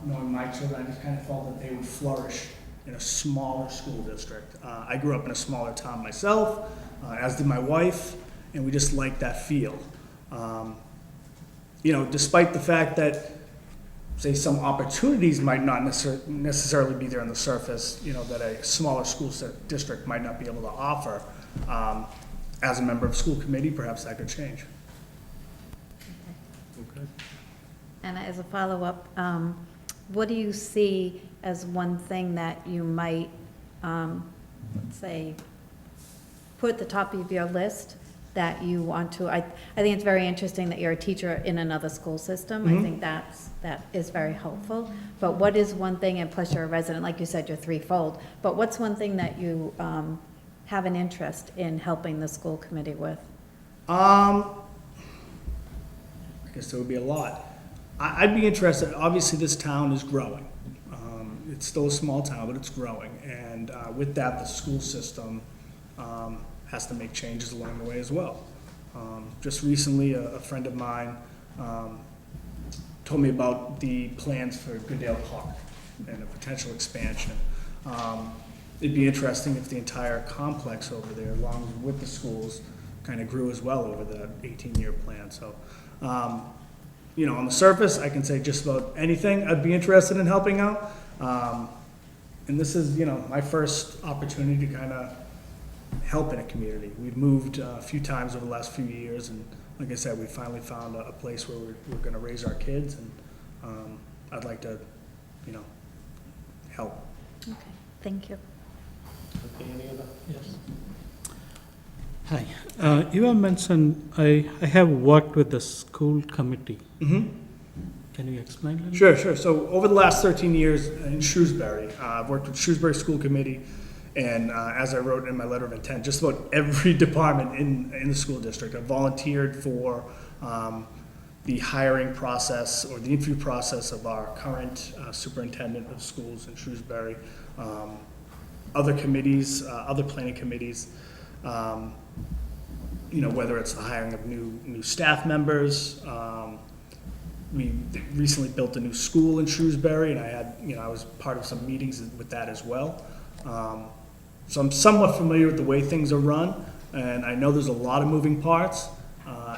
knowing my children, I just kind of felt that they would flourish in a smaller school district. I grew up in a smaller town myself, as did my wife, and we just liked that feel. Despite the fact that say some opportunities might not necessarily be there on the surface, that a smaller school district might not be able to offer. As a member of school committee, perhaps that could change. And as a follow-up, what do you see as one thing that you might, let's say, put at the top of your list that you want to, I think it's very interesting that you're a teacher in another school system. I think that is very helpful. But what is one thing, and plus you're a resident, like you said, you're threefold, but what's one thing that you have an interest in helping the school committee with? I guess there would be a lot. I'd be interested, obviously this town is growing. It's still a small town, but it's growing. And with that, the school system has to make changes along the way as well. Just recently, a friend of mine told me about the plans for Goodale Park and a potential expansion. It'd be interesting if the entire complex over there, along with the schools, kind of grew as well over the 18-year plan. So, on the surface, I can say just about anything I'd be interested in helping out. And this is, my first opportunity to kind of help in a community. We've moved a few times over the last few years, and like I said, we finally found a place where we're going to raise our kids, and I'd like to, help. Okay, thank you. Okay, any other? Yes. Hi. You have mentioned I have worked with the school committee. Mm-hmm. Can you explain a little? Sure. So over the last 13 years in Shrewsbury, I've worked with Shrewsbury School Committee, and as I wrote in my letter of intent, just about every department in the school district. I've volunteered for the hiring process or the interview process of our current superintendent of schools in Shrewsbury, other committees, other planning committees, whether it's the hiring of new staff members. We recently built a new school in Shrewsbury, and I was part of some meetings with that as well. So I'm somewhat familiar with the way things are run, and I know there's a lot of moving parts,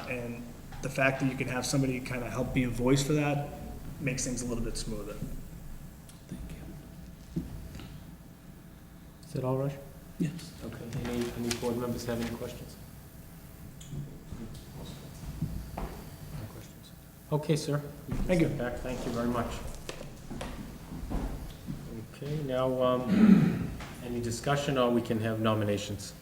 and the fact that you can have somebody kind of help be a voice for that makes things a little bit smoother. Thank you. Is that all right? Yes. Okay, any board members have any questions? No questions. Okay, sir. Thank you. Step back. Thank you very much. Okay, now, any discussion, or we can have nominations?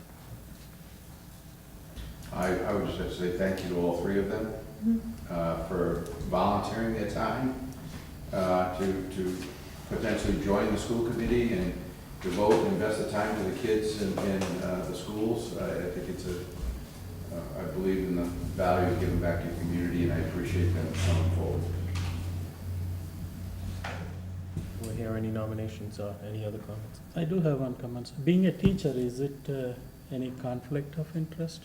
I would just have to say thank you to all three of them for volunteering their time to potentially join the school committee and devote and invest the time to the kids in the schools. I think it's I believe in the value of giving back to your community, and I appreciate them coming forward. Will we hear any nominations or any other comments? I do have one comment. Being a teacher, is it any conflict of interest?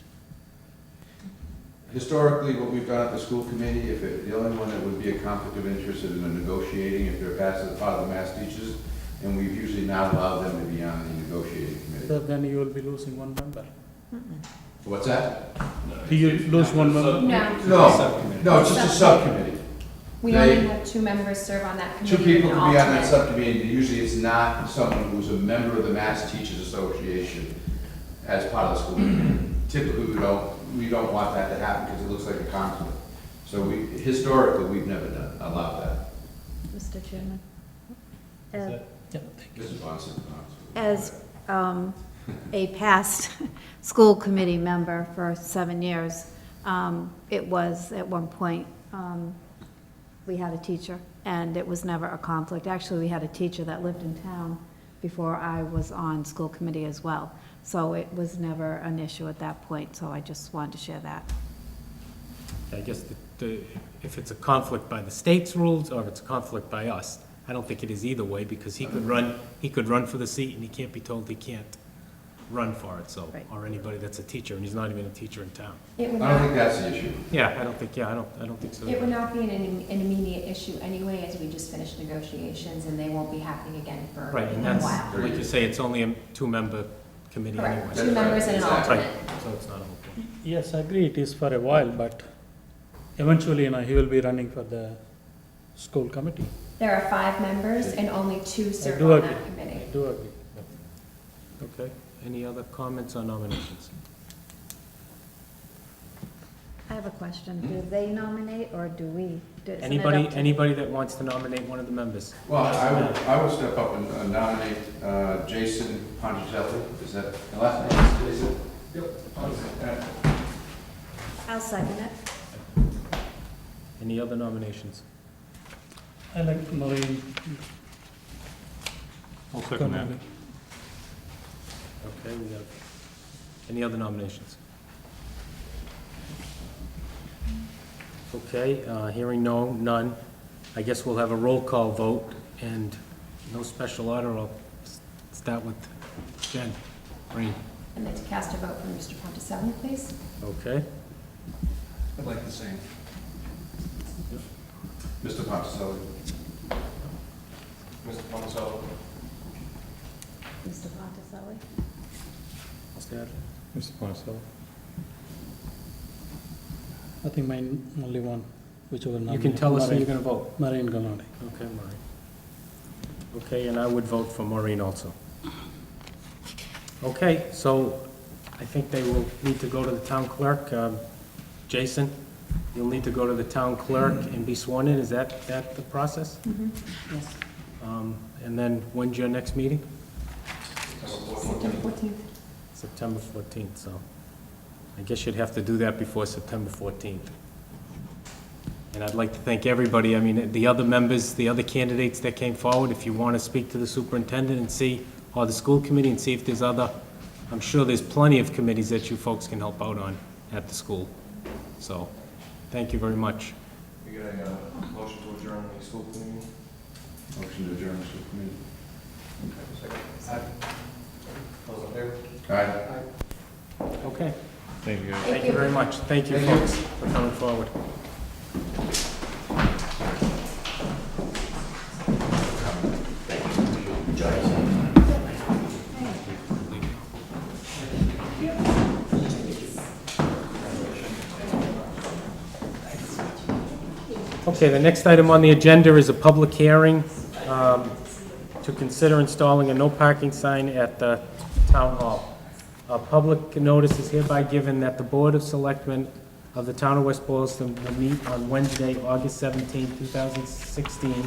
Historically, what we've done at the school committee, the only one that would be a conflict of interest is in the negotiating, if they're passed as part of the mass teachers, and we've usually not allowed them to be on the negotiating committee. So then you will be losing one member. What's that? Do you lose one member? No, it's just a subcommittee. We only have 2 members serve on that committee. Two people and can an be on that alternate. subcommittee, and usually it's not someone who's a member of the Mass Teachers Association as part of the school committee. Typically, we don't want that to happen because it looks like a conflict. So historically, we've never allowed that. Mr. Chairman. Mrs. Bonson. As a past school committee member for 7 years, it was at one point, we had a teacher, and it was never a conflict. Actually, we had a teacher that lived in town before I was on school committee as well. So it was never an issue at that point, so I just wanted to share that. I guess if it's a conflict by the state's rules or if it's a conflict by us, I don't think it is either way, because he could run for the seat and he can't be told he can't run for it, so, Right. or anybody that's a teacher, and he's not even a teacher in town. It would I don't think not, that's the issue. Yeah, I don't think so. it would not be an immediate issue anyway, as we just finished negotiations, and they won't be happening again for Right, and a that's, while. like you say, it's only a 2-member committee anyway. Correct, 2 members and an Exactly. Right, alternate. so it's not a whole point. Yes, I agree, it is for a while, but eventually, he will be running for the school committee. There are 5 members and only 2 I serve do on agree. that committee. I do agree. Okay, any other comments or nominations? I have a question. Do they nominate or do we? Isn't it Anybody, up to- anybody that wants to nominate one of the members? Well, I would step up and nominate Jason Ponticelli. Is that the last name? Jason? Yep. I'll second it. Any other nominations? I like Maureen. I'll second that. Connolly. Okay, we have, any other nominations? Okay, hearing none, I guess we'll have a roll call vote, and no special order, I'll start with Jen. Green. And then to cast a vote for Mr. Ponticelli, please. Okay, I'd like the same. Mr. Ponticelli. Mr. Ponticelli. Mr. Ponticelli? what's that? Mr. Ponticelli. I think mine only one, whichever You nominee. can tell us who you're Maureen- gonna vote. Maureen Connolly. Okay, Maureen. Okay, and I would vote for Maureen also. Okay, so I think they will need to go to the town clerk. Jason, you'll need to go to the town clerk and be sworn in. Is that the process? Yes. And then when's your next meeting? September 14th. September 14th, so I guess you'd have to do that before September 14th. And I'd like to thank everybody, I mean, the other members, the other candidates that came forward, if you want to speak to the superintendent and see, or the school committee and see if there's other, I'm sure there's plenty of committees that you folks can help out on at the school. So, thank you very much. We got a motion to adjourn the school committee. Motion to adjourn the school committee. Second. Those in favor? Aye. Okay, Thank you, guys. thank you very much. Thank you, folks, for coming forward. Okay, the next item on the agenda is a public hearing to consider installing a no parking sign at the town hall. A public notice is hereby given that the Board of Selectmen of the Town of West Boylston will meet on Wednesday, August 17, 2016,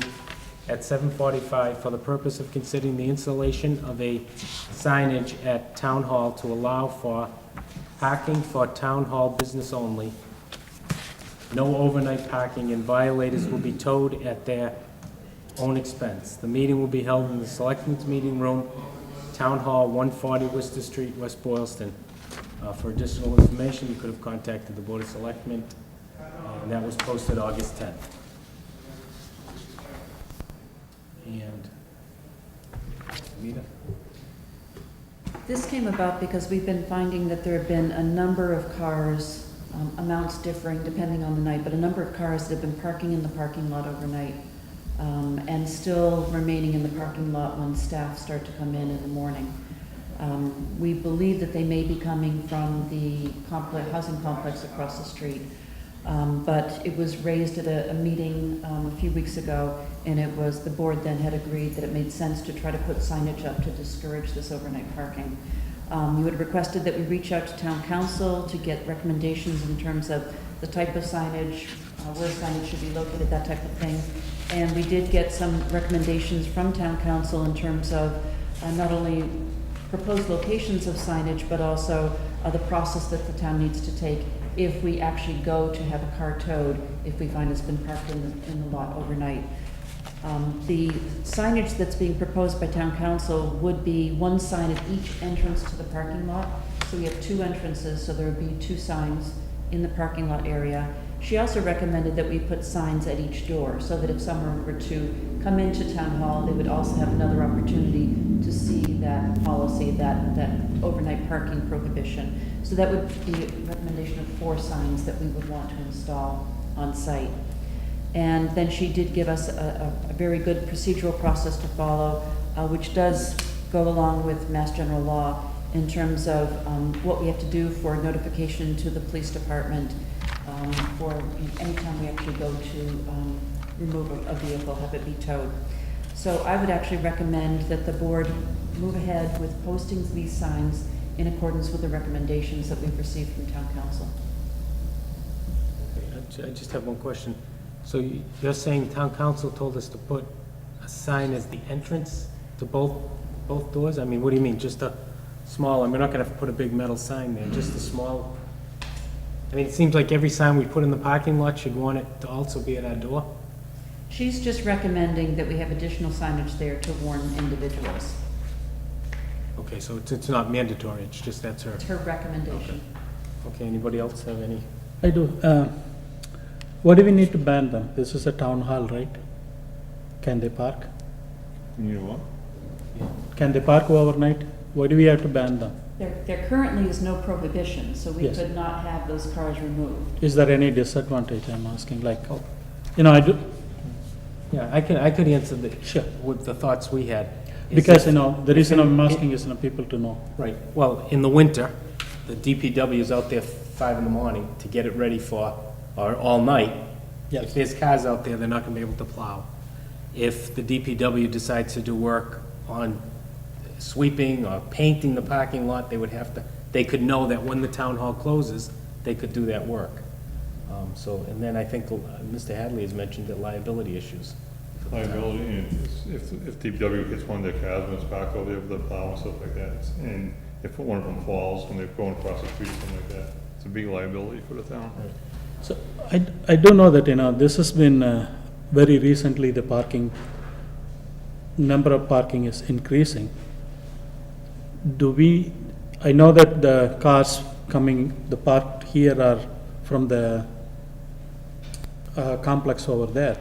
at 7:45 for the purpose of considering the installation of a signage at Town Hall to allow for parking for Town Hall business only. No overnight parking, and violators will be towed at their own expense. The meeting will be held in the Selectmen's Meeting Room, Town Hall, 140 Worcester Street, West Boylston. For additional information, you could have contacted the Board of Selectmen, and that was posted August 10th. And, Rita? This came about because we've been finding that there have been a number of cars, amounts differing depending on the night, but a number of cars that have been parking in the parking lot overnight, and still remaining in the parking lot when staff start to come in the morning. We believe that they may be coming from the housing complex across the street. But it was raised at a meeting a few weeks ago, and the board then had agreed that it made sense to try to put signage up to discourage this overnight parking. You had requested that we reach out to town council to get recommendations in terms of the type of signage, where signage should be located, that type of thing. And we did get some recommendations from town council in terms of not only proposed locations of signage, but also the process that the town needs to take if we actually go to have a car towed, if we find it's been parked in the lot overnight. The signage that's being proposed by town council would be one sign at each entrance to the parking lot. So we have 2 entrances, so there would be 2 signs in the parking lot area. She also recommended that we put signs at each door, so that if someone were to come into town hall, they would also have another opportunity to see that policy, that overnight parking prohibition. So that would be a recommendation of 4 signs that we would want to install on site. And then she did give us a very good procedural process to follow, which does go along with Mass General Law in terms of what we have to do for notification to the police department for anytime we actually go to remove a vehicle, have it be towed. So I would actually recommend that the board move ahead with posting these signs in accordance with the recommendations that we've received from town council. I just have one question. So you're saying town council told us to put a sign as the entrance to both doors? I mean, what do you mean, just a small, I mean, we're not gonna have to put a big metal sign there, just a small? I mean, it seems like every sign we put in the parking lot should want it to also be at our door. She's just recommending that we have additional signage there to warn individuals. Okay, so it's not mandatory, it's just that's her. It's her recommendation. Okay, anybody else have any? I do. What do we need to ban them? This is a town hall, right? Can they park? You know what? Can they park overnight? Why do we have to ban them? There currently is no prohibition, so we Yes. could not have those cars removed. Is there any disadvantage, I'm asking, like, I do, Yeah, I could answer Sure. with the thoughts we had. Is because, if- the reason I'm asking is, people to know. Right, well, in the winter, the DPW is out there 5 in the morning to get it ready for, or all night. Yes. If there's cars out there, they're not gonna be able to plow. If the DPW decides to do work on sweeping or painting the parking lot, they could know that when the town hall closes, they could do that work. So, and then I think Mr. Hadley has mentioned that liability issues. Liability, and if DPW gets one of their cars when it's parked over there with the plow and stuff like that, and if one of them falls when they're going across the street, something like that, it's a big liability for the town. So I do know that, this has been, very recently, the number of parking is increasing. I know that the cars the parked here are from the complex over there.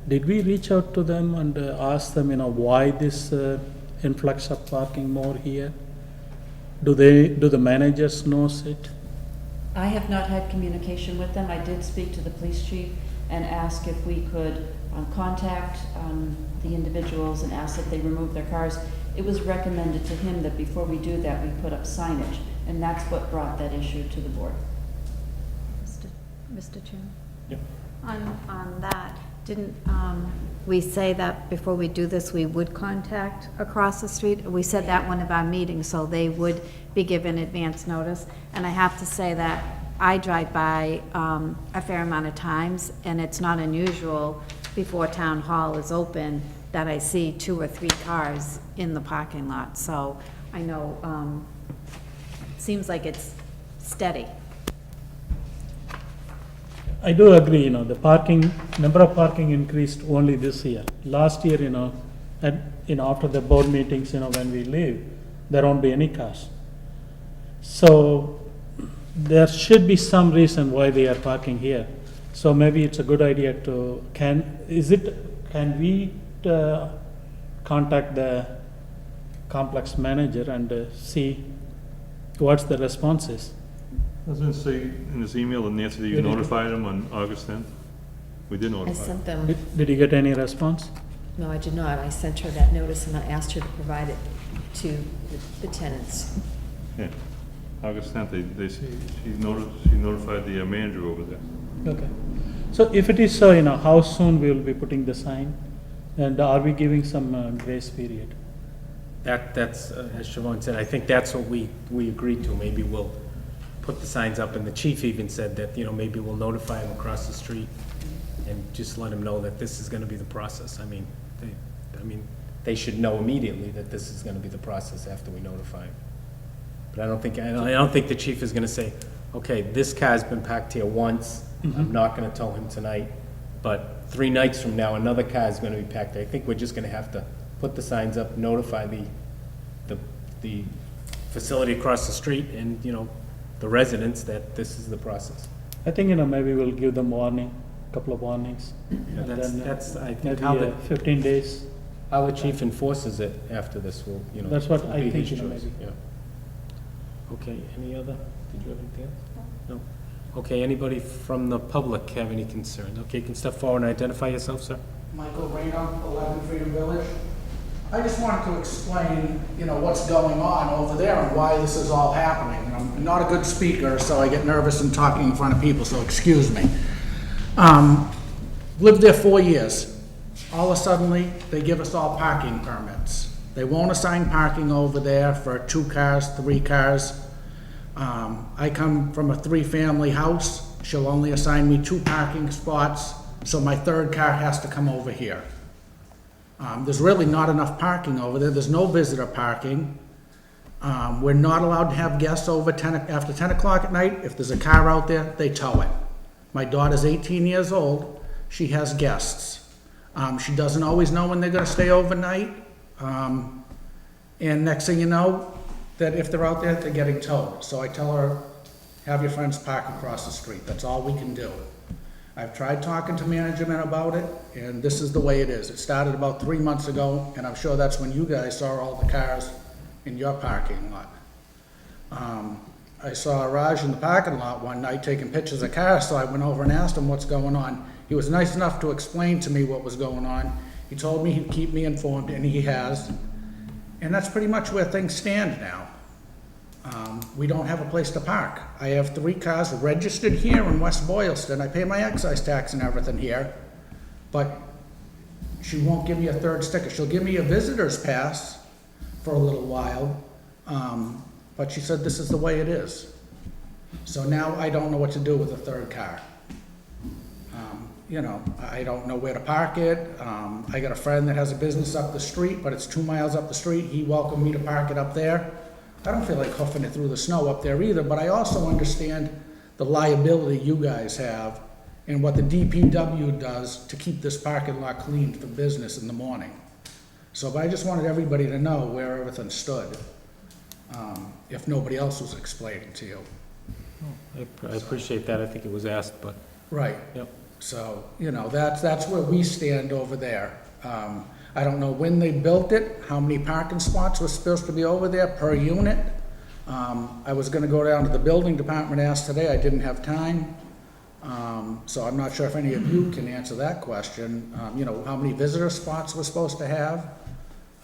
Did we reach out to them and ask them, why this influx of parking more here? Do the managers knows it? I have not had communication with them. I did speak to the police chief and ask if we could contact the individuals and ask that they remove their cars. It was recommended to him that before we do that, we put up signage, and that's what brought that issue to the board. Mr. Chairman? Yep. On that, didn't we say that before we do this, we would contact across the street? We said that one of our meetings, so they would be given advance notice. And I have to say that I drive by a fair amount of times, and it's not unusual before town hall is open that I see 2 or 3 cars in the parking lot. So I know, seems like it's steady. I do agree, the number of parking increased only this year. Last year, after the board meetings, when we leave, there won't be any cars. So there should be some reason why they are parking here. So maybe it's a good idea can we contact the complex manager and see what's the response is? Doesn't it say in this email that Nancy, that you notified them on August 10th? We did I notify them. sent them, Did you get any response? no, I did not. I sent her that notice and I asked her to provide it to the tenants. Yeah, August 10th, she notified the manager over there. Okay. So if it is so, how soon we will be putting the sign? And are we giving some grace period? That's, as Siobhan said, I think that's what we agreed to. Maybe we'll put the signs up, and the chief even said that, maybe we'll notify them across the street and just let them know that this is gonna be the process. I mean, they should know immediately that this is gonna be the process after we notify them. But I don't think the chief is gonna say, okay, this car's been parked here once, I'm not gonna tow him tonight, but 3 nights from now, another car is gonna be packed. I think we're just gonna have to put the signs up, notify the facility across the street and, the residents that this is the process. I think, maybe we'll give them couple of warnings. Yeah, that's, I think, Maybe how the 15 days. How the chief enforces it after this will, That's what will I be think, his choice. maybe. Yeah. Okay, any other, did you have anything else? No? Okay, anybody from the public have any concerns? Okay, you can step forward and identify yourself, sir. Michael Reno, 11 Freedom Village. I just wanted to explain, what's going on over there and why this is all happening. And I'm not a good speaker, so I get nervous in talking in front of people, so excuse me. lived there 4 years. All of a sudden, they give us all parking permits. They won't assign parking over there for 2 cars, 3 cars. I come from a 3-family house. She'll only assign me 2 parking spots, so my 3rd car has to come over here. There's really not enough parking over there. There's no visitor parking. We're not allowed to have guests over after 10 o'clock at night. If there's a car out there, they tow it. My daughter's 18 years old. She has guests. She doesn't always know when they're gonna stay overnight. And next thing you know, that if they're out there, they're getting towed. So I tell her, have your friends park across the street. That's all we can do. I've tried talking to management about it, and this is the way it is. It started about 3 months ago, and I'm sure that's when you guys saw all the cars in your parking lot. I saw Raj in the parking lot one night taking pictures of cars, so I went over and asked him what's going on. He was nice enough to explain to me what was going on. He told me he'd keep me informed, and he has. And that's pretty much where things stand now. We don't have a place to park. I have 3 cars registered here in West Boylston. I pay my excise tax and everything here, but she won't give me a 3rd sticker. She'll give me a visitor's pass for a little while, but she said this is the way it is. So now I don't know what to do with a 3rd car. You know, I don't know where to park it. I got a friend that has a business up the street, but it's 2 miles up the street. He welcomed me to park it up there. I don't feel like hoofing it through the snow up there either, but I also understand the liability you guys have and what the DPW does to keep this parking lot clean for business in the morning. So, but I just wanted everybody to know where everything stood, if nobody else was explaining to you. I appreciate that. I think it was asked, but. Right. Yep. So, you know, that's where we stand over there. I don't know when they built it, how many parking spots were supposed to be over there per unit. I was gonna go down to the building department, ask today, I didn't have time. So I'm not sure if any of you can answer that question. You know, how many visitor spots we're supposed to have?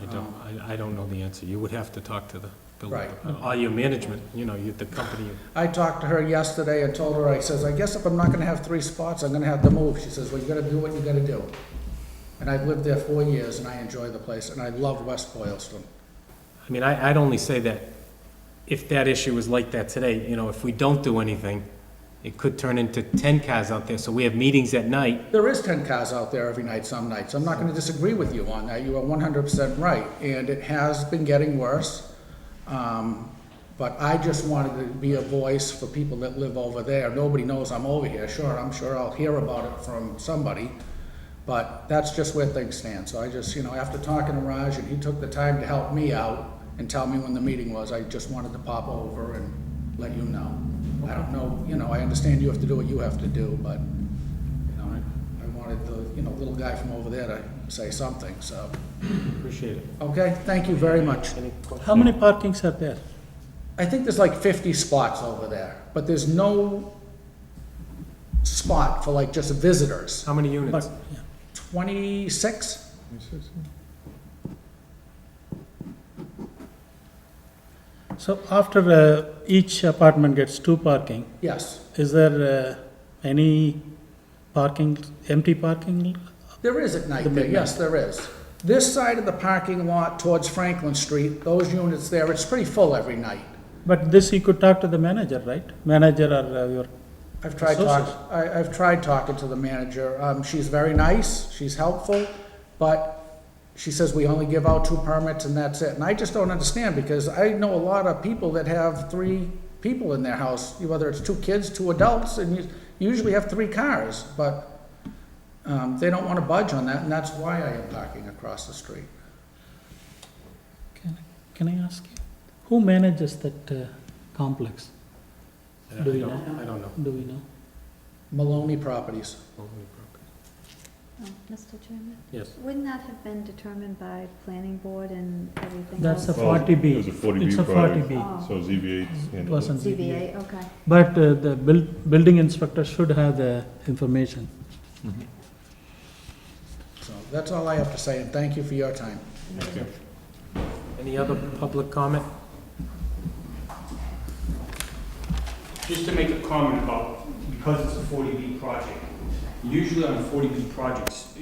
I don't know the answer. You would have to talk to the building Right. department. Or your management, you know, the company. I talked to her yesterday and told her, I says, I guess if I'm not gonna have 3 spots, I'm gonna have to move. She says, well, you gotta do what you gotta do. And I've lived there 4 years and I enjoy the place and I love West Boylston. I mean, I'd only say that if that issue was like that today, you know, if we don't do anything, it could turn into 10 cars out there, so we have meetings at night. There is 10 cars out there every night, some nights. I'm not gonna disagree with you on that. You are 100% right. And it has been getting worse. But I just wanted to be a voice for people that live over there. Nobody knows I'm over here. Sure, I'm sure I'll hear about it from somebody. But that's just where things stand. So I just, you know, after talking to Raj, and he took the time to help me out and tell me when the meeting was, I just wanted to pop over and let you know. I don't know, you know, I understand you have to do what you have to do, but, you know, I wanted the, you know, little guy from over there to say something, so. Appreciate it. Okay, thank you very much. How many parkings are there? I think there's like 50 spots over there, but there's no spot for like just visitors. How many units? 26? So after each apartment gets 2 parking, Yes. is there any parking, empty parking? There is at night there, yes, there is. This side of the parking lot towards Franklin Street, those units there, it's pretty full every night. But this you could talk to the manager, right? Manager or your I've tried talking to the manager. She's very nice, she's helpful, but she says we only give out 2 permits and that's it. And I just don't understand, because I know a lot of people that have 3 people in their house, whether it's 2 kids, 2 adults, and you usually have 3 cars, but they don't want to budge on that, and that's why I am parking across the street. Can I ask you, who manages that complex? Do we know? I don't know. Do we know? Maloney Properties. Oh, Mr. Chairman? Yes. Wouldn't that have been determined by planning board and everything That's else? a 40B. It was a 40B It's a product. 40B. Oh. So ZBA It wasn't ZBA, okay. But the building inspector should have the information. So that's all I have to say, and thank you for your time. Thank you. Any other public comment? Just to make a comment about, because it's a 40B project, Usually on 40B projects,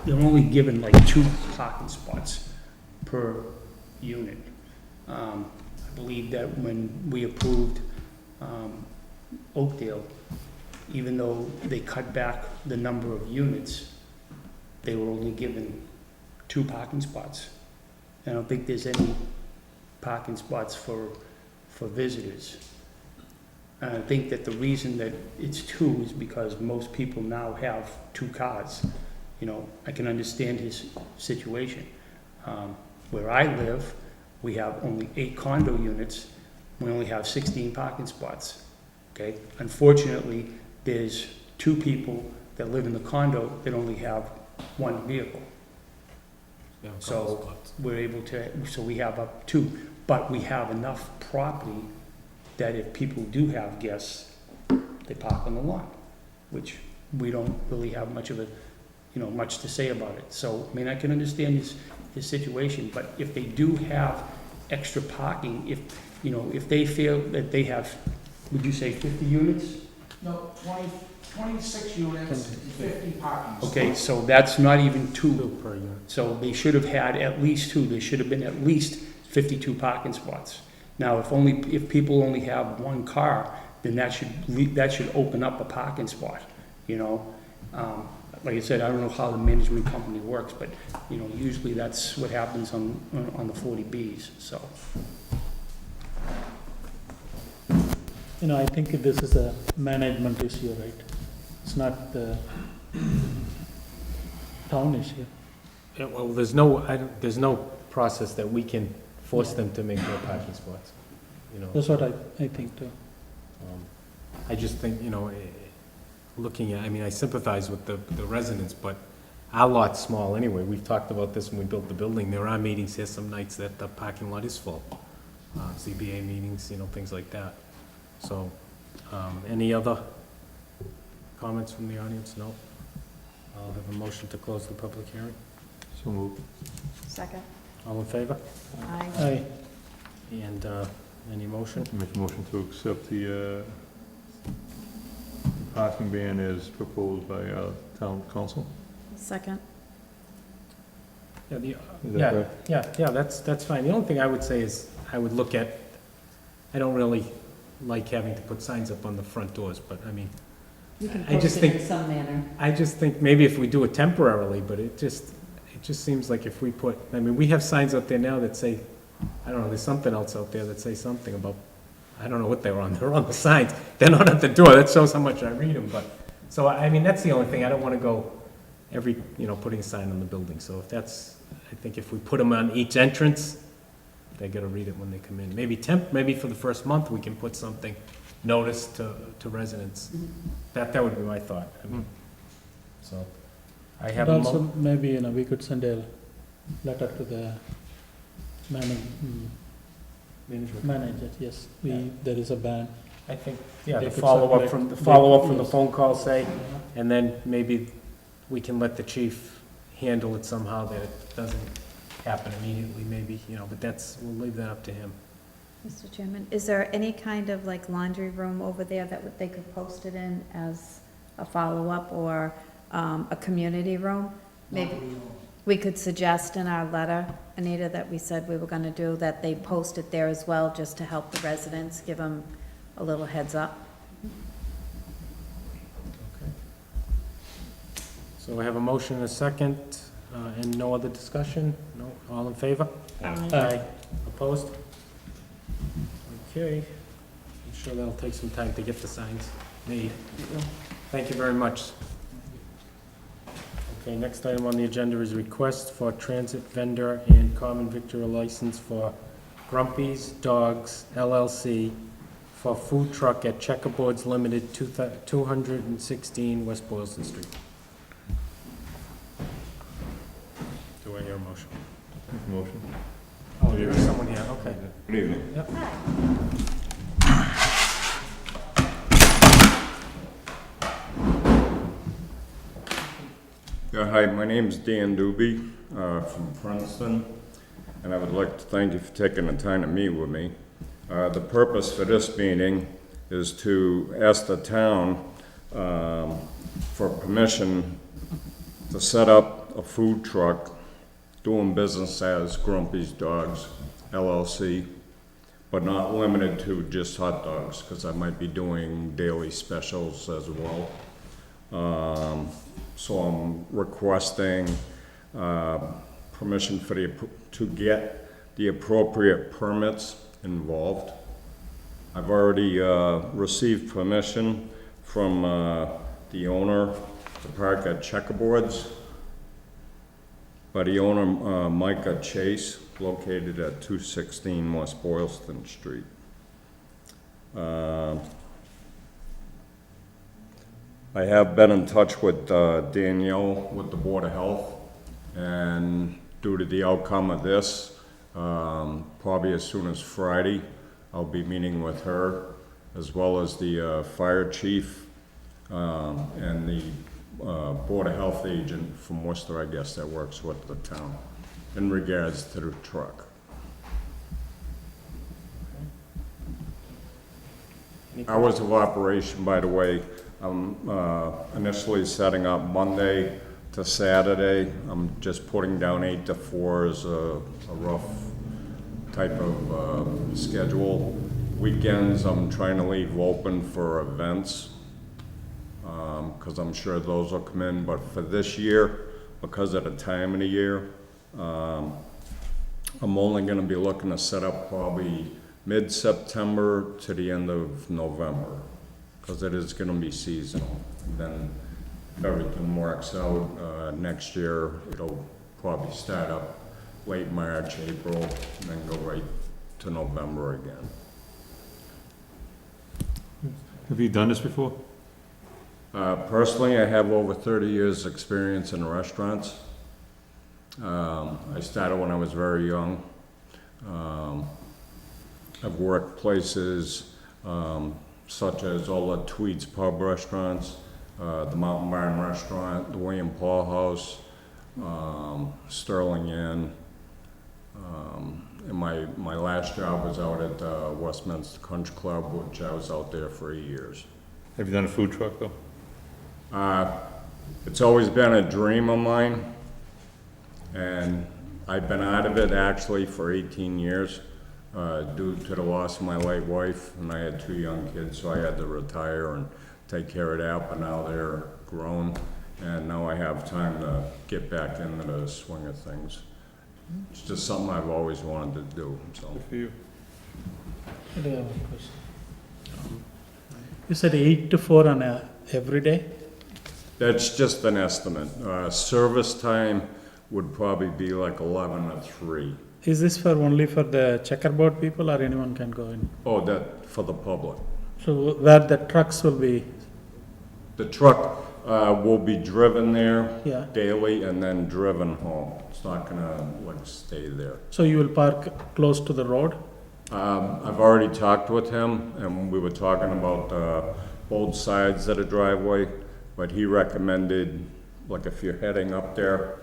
they're only given like 2 parking spots per unit. I believe that when we approved Oakdale, even though they cut back the number of units, they were only given 2 parking spots. I don't think there's any parking spots for visitors. And I think that the reason that it's 2 is because most people now have 2 cars. You know, I can understand his situation. Where I live, we have only 8 condo units. We only have 16 parking spots, okay? Unfortunately, there's 2 people that live in the condo that only have 1 vehicle. Yeah, a couple So spots. we're able to, so we have up 2, but we have enough property that if people do have guests, they park on the lawn, which we don't really have much of a, you know, much to say about it. So, I mean, I can understand his situation, but if they do have extra parking, if they feel that they have, would you say 50 units? No, 26 units, 50 parking spots. Okay, so that's not even 2. 2 per unit. So they should have had at least 2, there should have been at least 52 parking spots. Now, if people only have 1 car, then that should open up a parking spot, you know? Like I said, I don't know how the management company works, but, you know, usually that's what happens on the 40Bs, so. You know, I think this is a management issue, right? It's not the town issue. Yeah, well, there's no process that we can force them to make more parking spots, you know. That's what I think too. I just think, you know, looking at, I mean, I sympathize with the residents, but our lot's small anyway. We've talked about this when we built the building. There are meetings here some nights that the parking lot is full. CBA meetings, you know, things like that. So, any other comments from the audience? No? I'll have a motion to close the public hearing. So moved. Second. All in favor? Aye. Aye. And, any motion? Make a motion to accept the parking ban as proposed by town council. Second. Yeah, Is that correct? yeah, that's fine. The only thing I would say is, I would look at, I don't really like having to put signs up on the front doors, but I mean, You can I just post it in think- some manner. I just think maybe if we do it temporarily, but it just seems like if we put, I mean, we have signs out there now that say, I don't know, there's something else out there that say something about, I don't know what they're on the signs. They're not at the door, that shows how much I read them, but, so, I mean, that's the only thing, I don't wanna go putting a sign on the building, so if that's, I think if we put them on each entrance, they gotta read it when they come in. Maybe for the first month, we can put something, notice to residents. That would be my thought, I mean, so, I have But a also, maybe, you know, we could send a letter to the manager, yes, there is a ban. I think, yeah, They the could follow-up circulate- from the yes. phone call, say, and then maybe we can let the chief handle it somehow that it doesn't happen immediately, maybe, but we'll leave that up to him. Mr. Chairman, is there any kind of like laundry room over there that they could post it in as a follow-up, or a community room? Maybe we could suggest in our letter, Anita, that we said we were gonna do, that they post it there as well, just to help the residents, give them a little heads up. Okay. So we have a motion and a second, and no other discussion? No? All in favor? Aye. Opposed? Okay. I'm sure that'll take some time to get the signs made. Thank you very much. Okay, next item on the agenda is request for transit vendor and common victual license for Grumpy's Dogs LLC for food truck at Checkerboards Limited, 216 West Boylston Street. Do I hear a motion? Motion. Oh, there is someone here, okay. Good evening. Yep. Yeah, hi, my name's Dan Doobie from Princeton, and I would like to thank you for taking the time to meet with me. The purpose for this meeting is to ask the town for permission to set up a food truck doing business as Grumpy's Dogs LLC, but not limited to just hot dogs, because I might be doing daily specials as well. So I'm requesting permission for to get the appropriate permits involved. I've already received permission from the owner to park at Checkerboards, by the owner, Micah Chase, located at 216 West Boylston Street. I have been in touch with Danielle with the Board of Health, and due to the outcome of this, probably as soon as Friday, I'll be meeting with her, as well as the fire chief and the Board of Health agent from Worcester, I guess, that works with the town in regards to the truck. Hours of operation, by the way, I'm initially setting up Monday to Saturday. I'm just putting down 8 to 4 as a rough type of schedule. Weekends, I'm trying to leave open for events, because I'm sure those will come in. But for this year, because of the time of the year, I'm only going to be looking to set up probably mid-September to the end of November, because it is going to be seasonal. And then if everything works out, next year it'll probably start up late March, April, and then go right to November again. Have you done this before? Personally, I have over 30 years' experience in restaurants. I started when I was very young. I've worked places such as all the Tweed's Pub restaurants, the Mountain Barn Restaurant, the William Paul House, Sterling Inn. And my last job was out at Westminster Country Club, which I was out there for 8 years. Have you done a food truck, though? It's always been a dream of mine, and I've been out of it actually for 18 years due to the loss of my late wife, and I had 2 young kids, so I had to retire and take care of that, but now they're grown, and now I have time to get back into the swing of things. It's just something I've always wanted to do, so. Good for you. I do have a question. You said 8 to 4 on every day? That's just an estimate. Service time would probably be like 11 to 3. Is this for only for the checkerboard people, or anyone can go in? Oh, that for the public. So where the trucks will be? The truck will be driven there Yeah. daily and then driven home. It's not gonna like stay there. So you will park close to the road? I've already talked with him, and we were talking about both sides of the driveway, but he recommended, like if you're heading up there,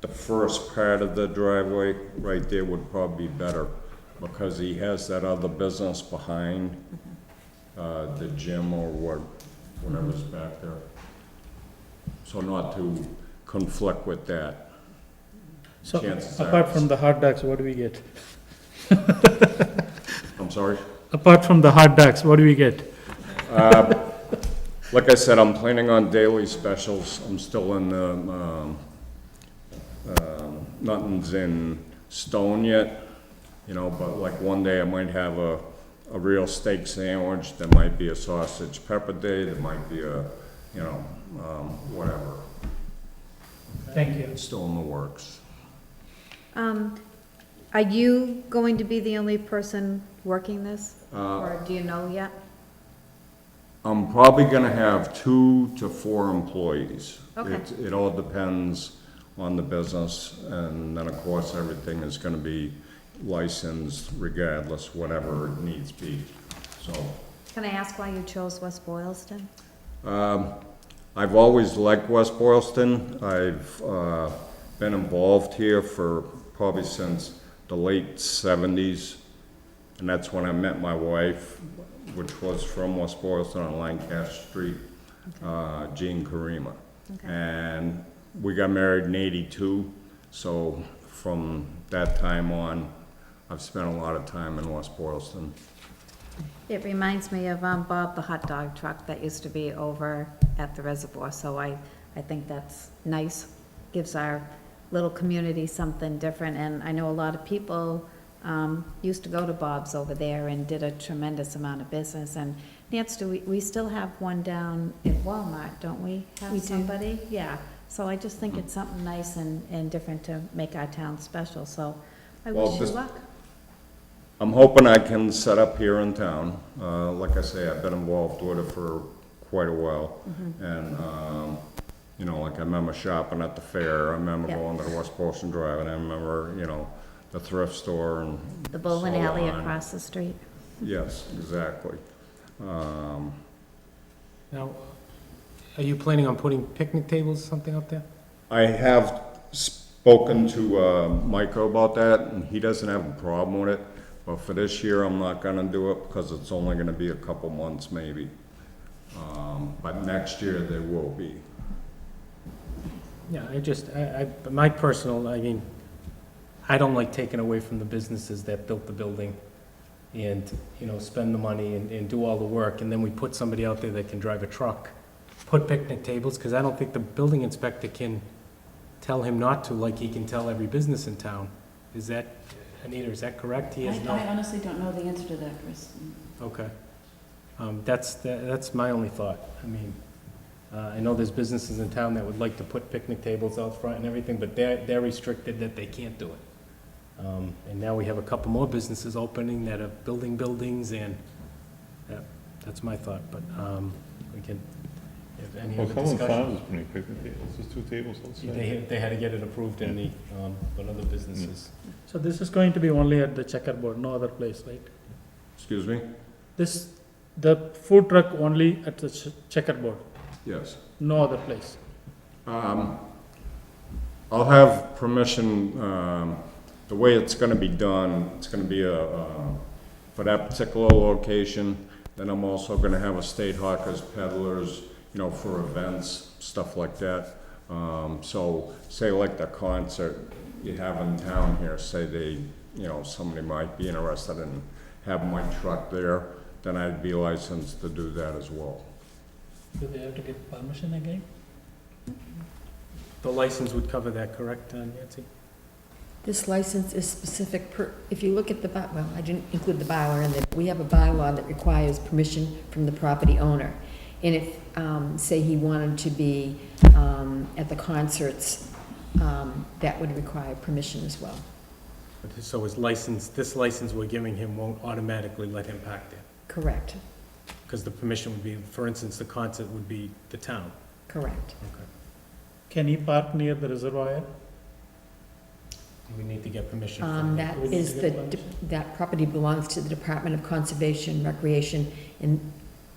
the first part of the driveway right there would probably be better, because he has that other business behind the gym or whatever's back there. So not to conflict with that. So Chances apart are- from the hot dogs, what do we get? I'm sorry? Apart from the hot dogs, what do we get? Like I said, I'm planning on daily specials. I'm still in the, nothing's in stone yet, you know, but like one day I might have a real steak sandwich, there might be a sausage pepper day, there might be a, you know, whatever. Thank you. It's still in the works. Are you going to be the only person working this? Or do you know yet? I'm probably gonna have 2 to 4 employees. Okay. It all depends on the business, and then of course everything is gonna be licensed regardless, whatever it needs be, so. Can I ask why you chose West Boylston? I've always liked West Boylston. I've been involved here for probably since the late 70s, and that's when I met my wife, which was from West Boylston on Lancaster Street. Jean Karima. Okay. And we got married in '82, so from that time on, I've spent a lot of time in West Boylston. It reminds me of Bob the hot dog truck that used to be over at the reservoir, so I think that's nice. Gives our little community something different, and I know a lot of people used to go to Bob's over there and did a tremendous amount of business. And Nance, we still have one down at Walmart, don't we? Have We do. somebody? Yeah, so I just think it's something nice and different to make our town special, so I Well, wish you this- luck. I'm hoping I can set up here in town. Like I say, I've been involved with it for quite a while. And, you know, like I remember shopping at the fair, I remember Yeah. going to the West Boylston Drive, and I remember, you know, the thrift store and The bowling so alley on. across the street. Yes, exactly. Now, are you planning on putting picnic tables or something out there? I have spoken to Micah about that, and he doesn't have a problem with it. But for this year, I'm not gonna do it because it's only gonna be a couple months maybe. But next year, there will be. Yeah, my personal, I mean, I don't like taking away from the businesses that built the building and, you know, spend the money and do all the work, and then we put somebody out there that can drive a truck, put picnic tables, because I don't think the building inspector can tell him not to, like he can tell every business in town. Is that, Anita, is that correct? He has no... I honestly don't know the answer to that, Chris. Okay. That's my only thought. I mean, I know there's businesses in town that would like to put picnic tables out front and everything, but they're restricted that they can't do it. And now we have a couple more businesses opening that are building buildings, and that's my thought, but we can, if any Well, Oh, other Cullen discussion. Farms is putting picnic tables, there's 2 tables outside. They had to get it approved in the, but other businesses. So this is going to be only at the checkerboard, no other place, right? Excuse me? The food truck only at the checkerboard, Yes. no other place. I'll have permission, the way it's gonna be done, it's gonna be for that particular location. Then I'm also gonna have a state hawkers, peddlers, you know, for events, stuff like that. So say like the concert you have in town here, say they, you know, somebody might be interested in having my truck there, then I'd be licensed to do that as well. Do they have to get permission again? The license would cover that, correct, Nancy? This license is specific if you look at well, I didn't include the bylaw in that. We have a bylaw that requires permission from the property owner. And if, say he wanted to be at the concerts, that would require permission as well. So his license, this license we're giving him won't automatically let him park there? Correct, Because the permission would be, for instance, the concert would be the town. correct. Okay. Can he park near the reservoir? We need to get permission from That him. is that property belongs to the Department of Conservation, Recreation, and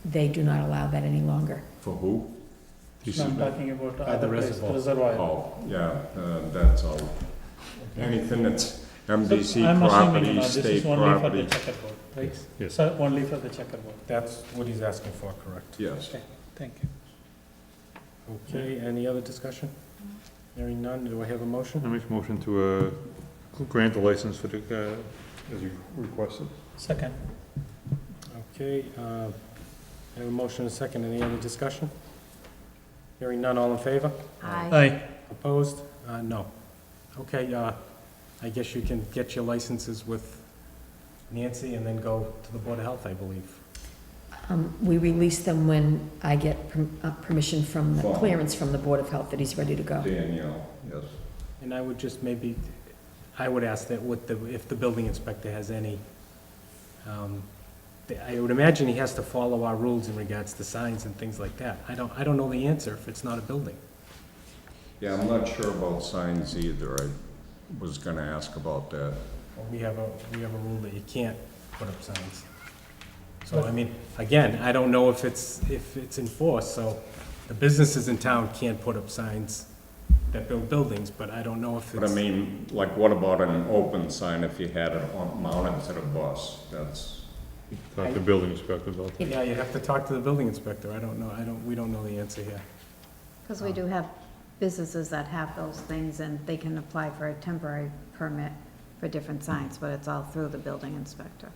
they do not allow that any longer. For who? No, I'm talking about the other place, reservoir. reservoir. Oh, yeah, that's all. Anything that's MDC I'm assuming, property, this state is only for property. the checkerboard, right? Yes. So only for the checkerboard. That's what he's asking for, correct? Yes. Okay, thank you. Okay, any other discussion? Hearing none, do I have a motion? I make a motion to grant the license for the, as you requested. Second. Okay, I have a motion and a second. Any other discussion? Hearing none, all in favor? Aye. Aye. Opposed? No. Okay, I guess you can get your licenses with Nancy and then go to the Board of Health, I believe. We release them when I get permission from the Fine. clearance from the Board of Health that he's ready to go. Danielle, yes. And I would just maybe, I would ask that if the building inspector has any, I would imagine he has to follow our rules in regards to signs and things like that. I don't know the answer if it's not a building. Yeah, I'm not sure about signs either. I was gonna ask about that. We have a rule that you can't put up signs. So, I mean, again, I don't know if it's enforced, so the businesses in town can't put up signs that build buildings, but I don't know if it's... But I mean, like, what about an open sign if you had it mounted to the bus? Talk to the building inspector about that. Yeah, you'd have to talk to the building inspector. I don't know. We don't know the answer here. Because we do have businesses that have those things, and they can apply for a temporary permit for different signs, but it's all through the building inspector.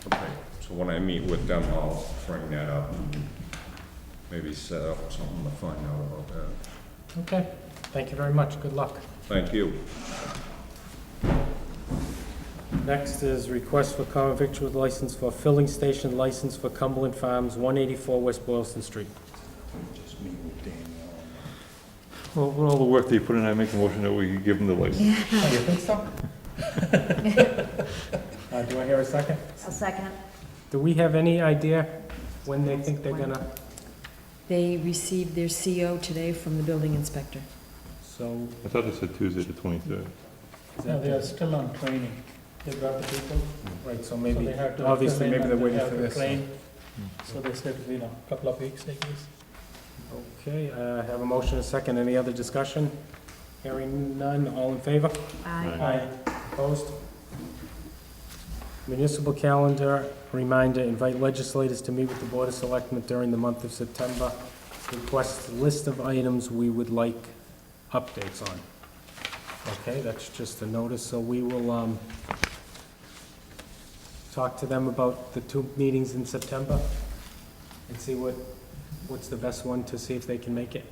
Okay, so when I meet with them, I'll bring that up and maybe set up something to find out about that. Okay, thank you very much. Good luck. Thank you. Next is request for common victuals license for filling station license for Cumberland Farms, 184 West Boylston Street. Just meet with Danielle. Well, with all the work they put in, I make a motion that we give them the license. Oh, you think so? Do I hear a second? A second. Do we have any idea when they think they're gonna, They received their CO today from the building inspector. so, I thought they said Tuesday the 23rd. is No, that, they are still on training. They brought the people, right, so so maybe, they have to. obviously, fill in maybe they're and they waiting have for to this. train. So they said, a couple of weeks, I guess. Okay, have a motion, a second. Any other discussion? Hearing none, all in favor? Aye. Opposed? Municipal calendar reminder, invite legislators to meet with the Board of Selectmen during the month of September. Request list of items we would like updates on. Okay, that's just a notice, so we will, talk to them about the 2 meetings in September and see what's the best one to see if they can make it.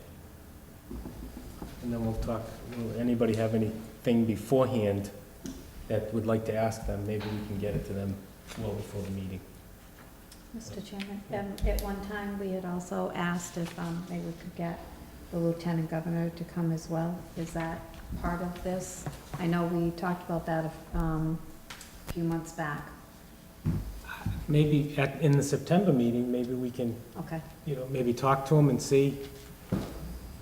And then we'll talk, will anybody have anything beforehand that would like to ask them? Maybe we can get it to them well before the meeting. Mr. Chairman, at one time, we had also asked if maybe we could get the Lieutenant Governor to come as well. Is that part of this? I know we talked about that a few months back. Maybe in the September meeting, maybe we can, Okay. maybe talk to them and see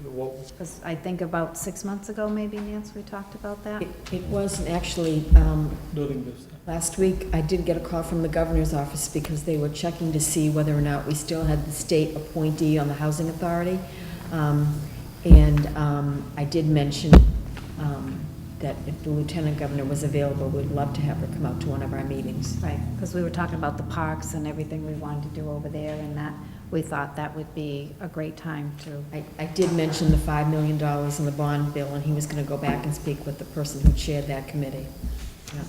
what, Because I think about 6 months ago, maybe, Nance, we talked about that. It wasn't actually, During this. last week, I did get a call from the governor's office because they were checking to see whether or not we still had the state appointee on the housing authority. I did mention that if the lieutenant governor was available, we'd love to have her come out to one of our meetings. Right, because we were talking about the parks and everything we wanted to do over there, and that, we thought that would be a great time to. I did mention the $5 million in the bond bill, and he was gonna go back and speak with the person who chaired that committee.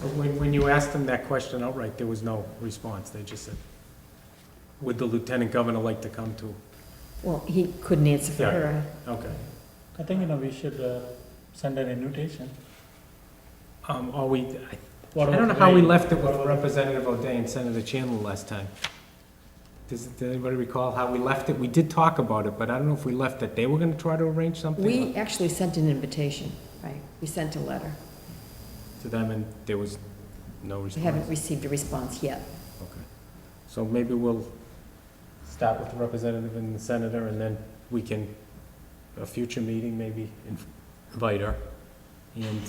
but when you asked them that question outright, there was no response. They just said, would the Lieutenant Governor like to come to? Well, he couldn't answer for Yeah. her. Okay. I think, we should send an invitation. Or we, What I don't know about how we Ray? left it with Representative O'Day and Senator Chandler last time. Does anybody recall how we left it? We did talk about it, but I don't know if we left it. They were gonna try to arrange something We actually sent an invitation. Right. We sent a letter. to them, and there was no We response. haven't received a response yet. Okay. So maybe we'll start with the representative and the senator, and then we can, a future meeting, maybe invite her and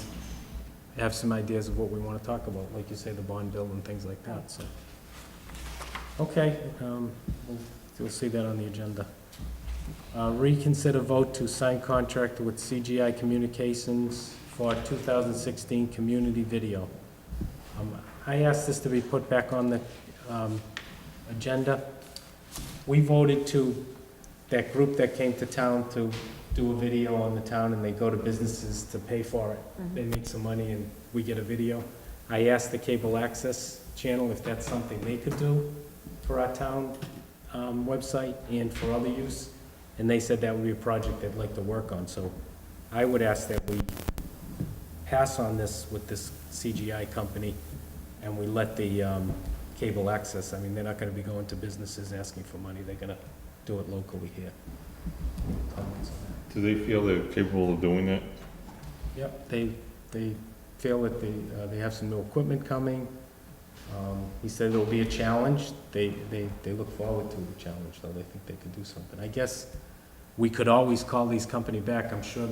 have some ideas of what we want to talk about, like you say, the bond bill and things like that, so. Okay, you'll see that on the agenda. Reconsider vote to sign contract with CGI Communications for 2016 community video. I asked this to be put back on the agenda. We voted to, that group that came to town to do a video on the town, and they go to businesses to pay for it. They make some money and we get a video. I asked the cable access channel if that's something they could do for our town website and for other use, and they said that would be a project they'd like to work on. So I would ask that we pass on this with this CGI company, and we let the cable access, I mean, they're not gonna be going to businesses asking for money, they're gonna do it locally here. Comments on that? Do they feel they're capable of doing that? Yep, they feel that they have some new equipment coming. He said there'll be a challenge. They look forward to the challenge, though. They think they could do something. I guess we could always call these company back. I'm sure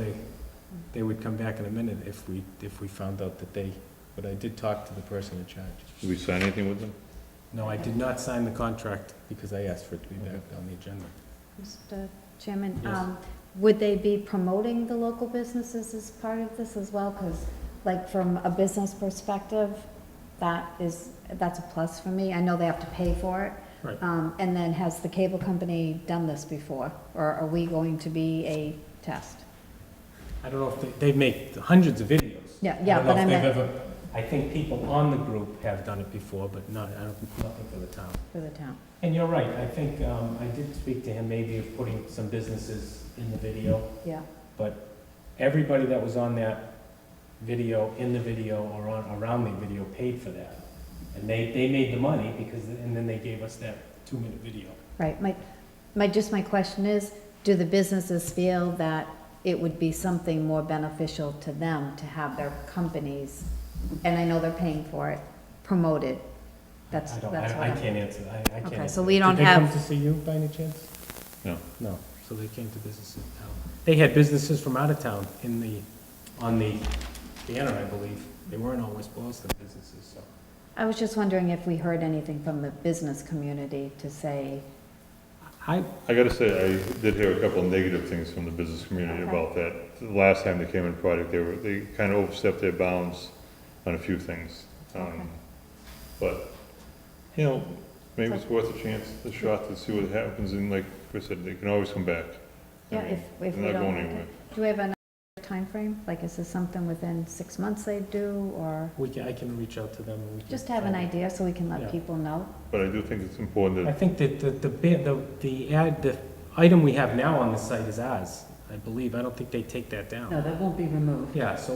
they would come back in a minute if we found out that they, but I did talk to the person in charge. Did we sign anything with them? No, I did not sign the contract because I asked for it to be back on the agenda. Mr. Chairman, Yes. would they be promoting the local businesses as part of this as well? Because, like, from a business perspective, that's a plus for me. I know they have to pay for it. Right. And then has the cable company done this before, or are we going to be a test? I don't know if they've made hundreds of videos. Yeah, I don't know but I if they've meant ever, I think people on the group have done it before, but not, I don't think, nothing for the town. for the town. And you're right, I think, I did speak to him maybe of putting some businesses in the video, Yeah, but everybody that was on that video, in the video, or around the video paid for that. And they made the money because, and then they gave us that 2-minute video. right. My question is, do the businesses feel that it would be something more beneficial to them to have their companies, and I know they're paying for it, promoted? That's I don't, what I I'm. can't answer, I can't Okay, answer. so we don't Did they come have, to see you by any chance? No. No, so they came to businesses in town. They had businesses from out of town on the banner, I believe. They weren't all West Boylston businesses, so. I was just wondering if we heard anything from the business community to say, I gotta say, I did hear a couple of negative things from the business community Okay. about that. The last time they came in project, they kind of overstepped their bounds on a few things. But, you know, maybe it's worth a chance, a shot to see what happens, and like Chris said, they can always come back. I yeah, mean, if they're we not don't going like anywhere. it. Do we have another timeframe? Like, is this something within 6 months they do, or I can reach out to them and we can. just have an idea so we can Yeah. let people know? But I do think it's important I that, think that the item we have now on the site is ours, I believe. I don't think they take that down. No, that won't be removed. Yeah, so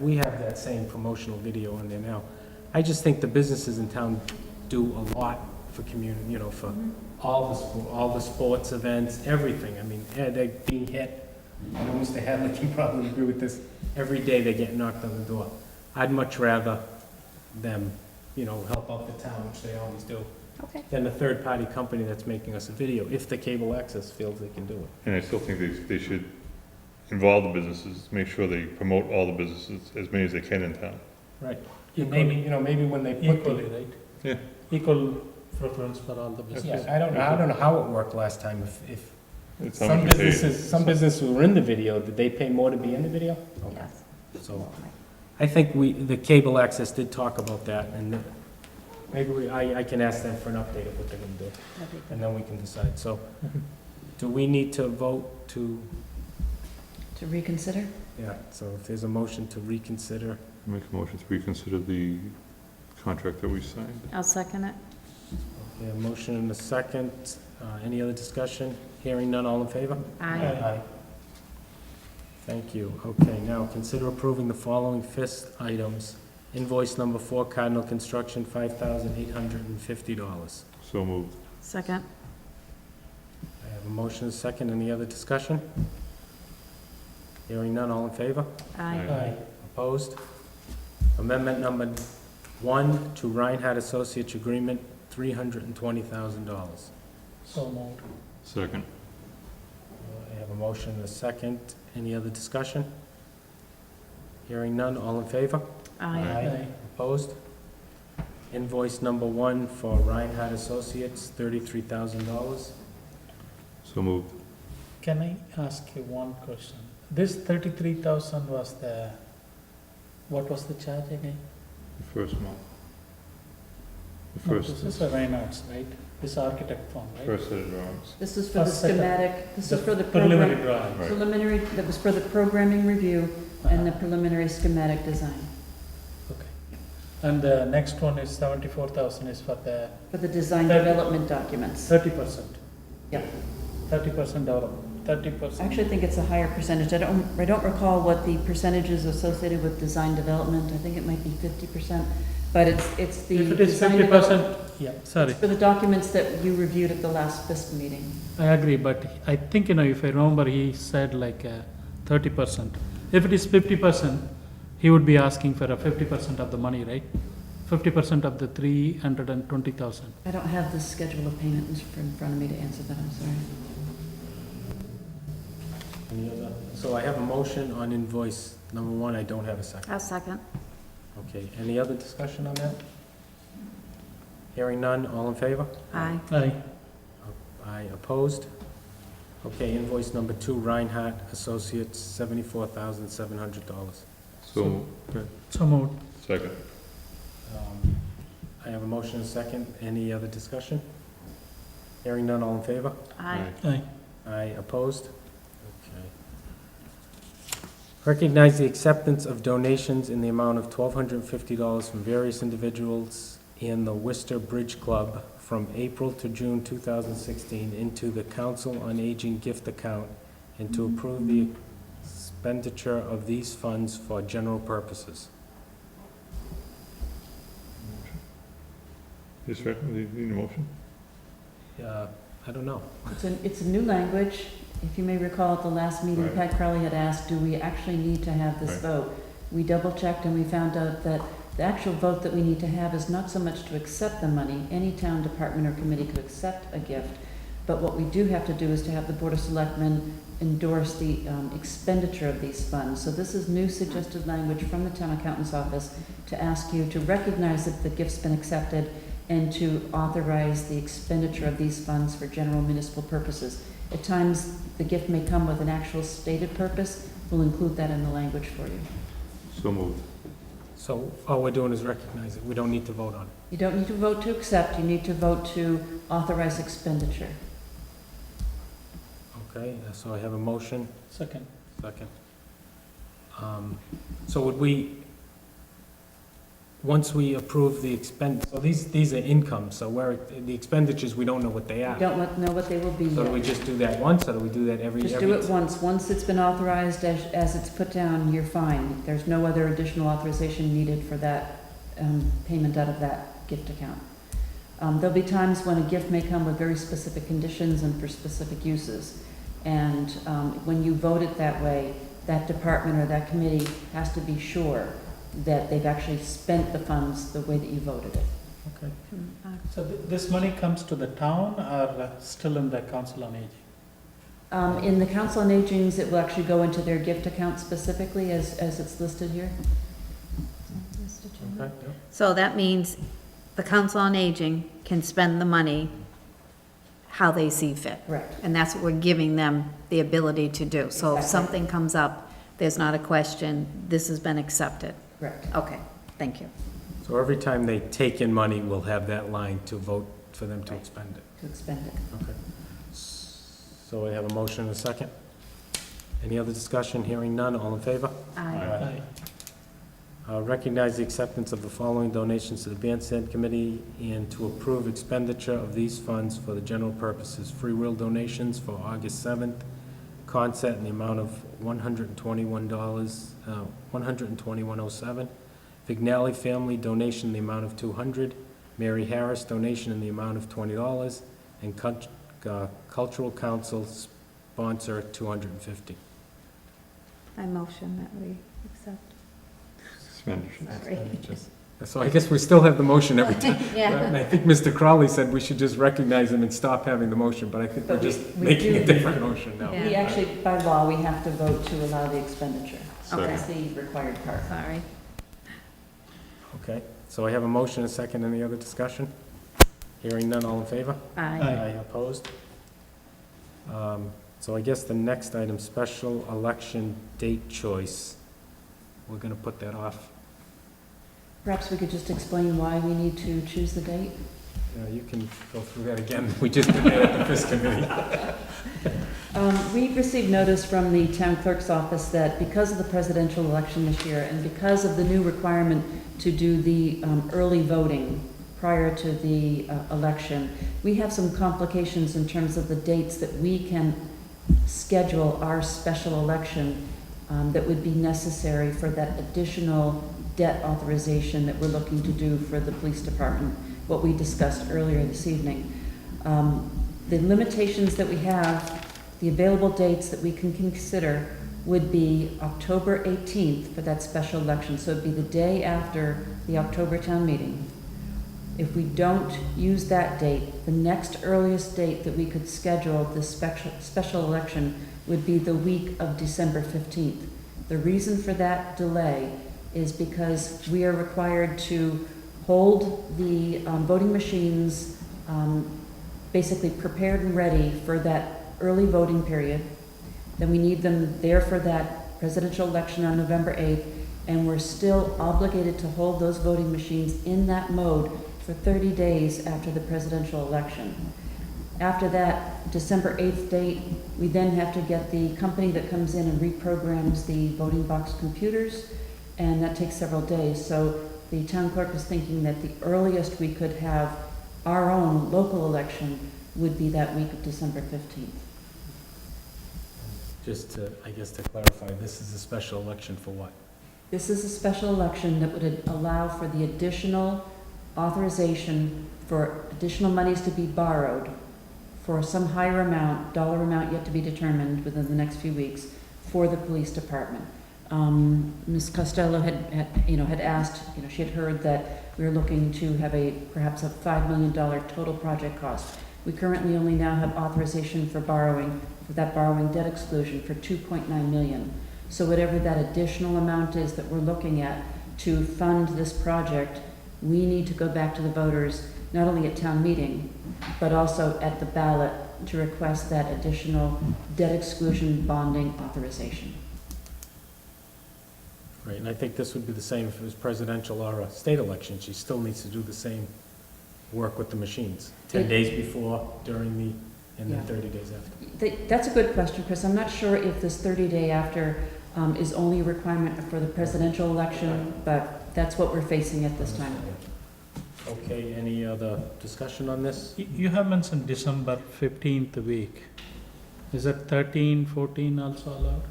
we have that same promotional video on there now. I just think the businesses in town do a lot for community, you know, for all the sports events, everything. I mean, they're being hit. I know Mr. Hadley can probably agree with this. Every day they get knocked on the door. I'd much rather them, you know, help out the town, which they always do, Okay. than a third-party company that's making us a video, if the cable access feels they can do it. and I still think they should involve the businesses, make sure they promote all the businesses, as many as they can in town. Right. Maybe, you know, maybe when they put Equally, right? Yeah. Equal preference for all the businesses. Yeah, I don't know how it worked last time, if It's how some much you pay. businesses, who were in the video, did they pay more to be in the video? Okay. Yes. So, I think the cable access did talk about that, and maybe I can ask them for an update of what they're gonna do, That'd be good. and then we can decide. So, do we need to vote to, To reconsider? yeah, so if there's a motion to reconsider, Make a motion to reconsider the contract that we signed. I'll second it. okay, a motion and a second, any other discussion? Hearing none, all in favor? Aye. Thank you. Okay, now consider approving the following FIST items. Invoice number 4, Cardinal Construction, $5,850. So moved. Second. I have a motion and a second. Any other discussion? Hearing none, all in favor? Aye. Opposed? Amendment number 1 to Reinhardt Associates Agreement, $320,000. So moved. Second. I have a motion and a second. Any other discussion? Hearing none, all in favor? Aye. Opposed? Invoice number 1 for Reinhardt Associates, $33,000. So moved. Can I ask you one question? This 33,000 was what was the charge again? The first month. The No, first, this is a Reynolds, right? This architect firm, right? first set of drawings. This is for the First set of- schematic, this is for the Preliminary program, drawing. Right. preliminary, that was for the programming review and the preliminary schematic design, Okay. And the next one is 74,000 is for the for the design Thirty- development documents. 30%. Yeah. 30% development, 30%. I actually think it's a higher percentage. I don't recall what the percentage is associated with design development. I think it might be 50%, but it's the. If it is design 50%, yeah, sorry. For the documents that you reviewed at the last FISP meeting. I agree, but I think, if I remember, he said like 30%. If it is 50%, he would be asking for a 50% of the money, right? 50% of the 320,000. I don't have the schedule of payment in front of me to answer that, I'm sorry. Any other? So I have a motion on invoice number 1. I don't have a second. I'll second. Okay, any other discussion on that? Hearing none, all in favor? Aye. Aye. Aye, opposed? Okay, invoice number 2, Reinhardt Associates, $74,700. So, okay. So moved. Second. I have a motion and a second. Any other discussion? Hearing none, all in favor? Aye. Aye. Aye, opposed? Okay. Recognize the acceptance of donations in the amount of $1,250 from various individuals in the Worcester Bridge Club from April to June 2016 into the Council on Aging gift account, and to approve the expenditure of these funds for general purposes. Just need a motion? I don't know. It's a new language. If you may recall at the last meeting, Right. Pat Crowley had asked, do we actually need to have this Right. vote? We double checked and we found out that the actual vote that we need to have is not so much to accept the money. Any town department or committee could accept a gift. But what we do have to do is to have the Board of Selectmen endorse the expenditure of these funds. So this is new suggested language from the town accountant's office to ask you to recognize that the gift's been accepted and to authorize the expenditure of these funds for general municipal purposes. At times, the gift may come with an actual stated purpose. We'll include that in the language for you. So moved. So all we're doing is recognize it. We don't need to vote on it. You don't need to vote to accept, you need to vote to authorize expenditure. Okay, so I have a motion. Second. Second. So would we, once we approve the so these are income, so the expenditures, we don't know what they You are. don't know what they will be So do we yet. just do that once, or do we do that every? Just do it once. Once it's been authorized as it's put down, you're fine. There's no other additional authorization needed for that payment out of that gift account. There'll be times when a gift may come with very specific conditions and for specific uses. And when you vote it that way, that department or that committee has to be sure that they've actually spent the funds the way that you voted it. Okay. So this money comes to the town or still in the Council on Aging? In the Council on Aging's, it will actually go into their gift account specifically as it's listed here. Mr. Chairman? Okay, yeah. So that means the Council on Aging can spend the money how they see fit. Correct. And that's what we're giving them the ability to do. So if Exactly. something comes up, there's not a question, this has been accepted. Correct. Okay, thank you. So every time they take in money, we'll have that line to vote for them to expend it. To expend it. Okay. So I have a motion and a second. Any other discussion? Hearing none, all in favor? Aye. Recognize the acceptance of the following donations to the bandstand committee and to approve expenditure of these funds for the general purposes. Free will donations for August 7th, concert in the amount of $121, $121.07. Vignali family donation in the amount of $200. Mary Harris donation in the amount of $20, and Cultural Council sponsor $250. I motion that we accept. Expenditures. So I guess we still have the motion every time. Yeah. And I think Mr. Crowley said we should just recognize him and stop having the motion, but I think we're But we- just we making do- a different motion now. Yeah. We actually, by law, we have to vote to allow the expenditure. Okay. That's the required part. Sorry. Okay, so I have a motion, a second, any other discussion? Hearing none, all in favor? Aye. Opposed? So I guess the next item, special election date choice, we're gonna put that off. Perhaps we could just explain why we need to choose the date? You can go through that again, we just did that at the FIS committee. We received notice from the town clerk's office that because of the presidential election this year and because of the new requirement to do the early voting prior to the election, we have some complications in terms of the dates that we can schedule our special election that would be necessary for that additional debt authorization that we're looking to do for the police department, what we discussed earlier this evening. The limitations that we have, the available dates that we can consider would be October 18th for that special election, so it'd be the day after the October town meeting. If we don't use that date, the next earliest date that we could schedule this special election would be the week of December 15th. The reason for that delay is because we are required to hold the voting machines basically prepared and ready for that early voting period. Then we need them there for that presidential election on November 8th, and we're still obligated to hold those voting machines in that mode for 30 days after the presidential election. After that December 8th date, we then have to get the company that comes in and reprograms the voting box computers, and that takes several days. So the town clerk was thinking that the earliest we could have our own local election would be that week of December 15th. Just to, I guess to clarify, this is a special election for what? This is a special election that would allow for the additional authorization for additional monies to be borrowed for some higher amount, dollar amount yet to be determined within the next few weeks, for the police department. Ms. Costello had asked, she had heard that we were looking to have perhaps a $5 million total project cost. We currently only now have authorization for borrowing, for that borrowing debt exclusion for $2.9 million. So whatever that additional amount is that we're looking at to fund this project, we need to go back to the voters, not only at town meeting, but also at the ballot to request that additional debt exclusion bonding authorization. Right, and I think this would be the same if it was presidential or a state election. She still needs to do the same work with the machines. 10 days before, during the, and then 30 days after. That's a good question, Chris. I'm not sure if this 30-day after is only a requirement for the presidential election, but that's what we're facing at this time. Okay, any other discussion on this? You have mentioned December 15th week. Is that 13, 14 also allowed?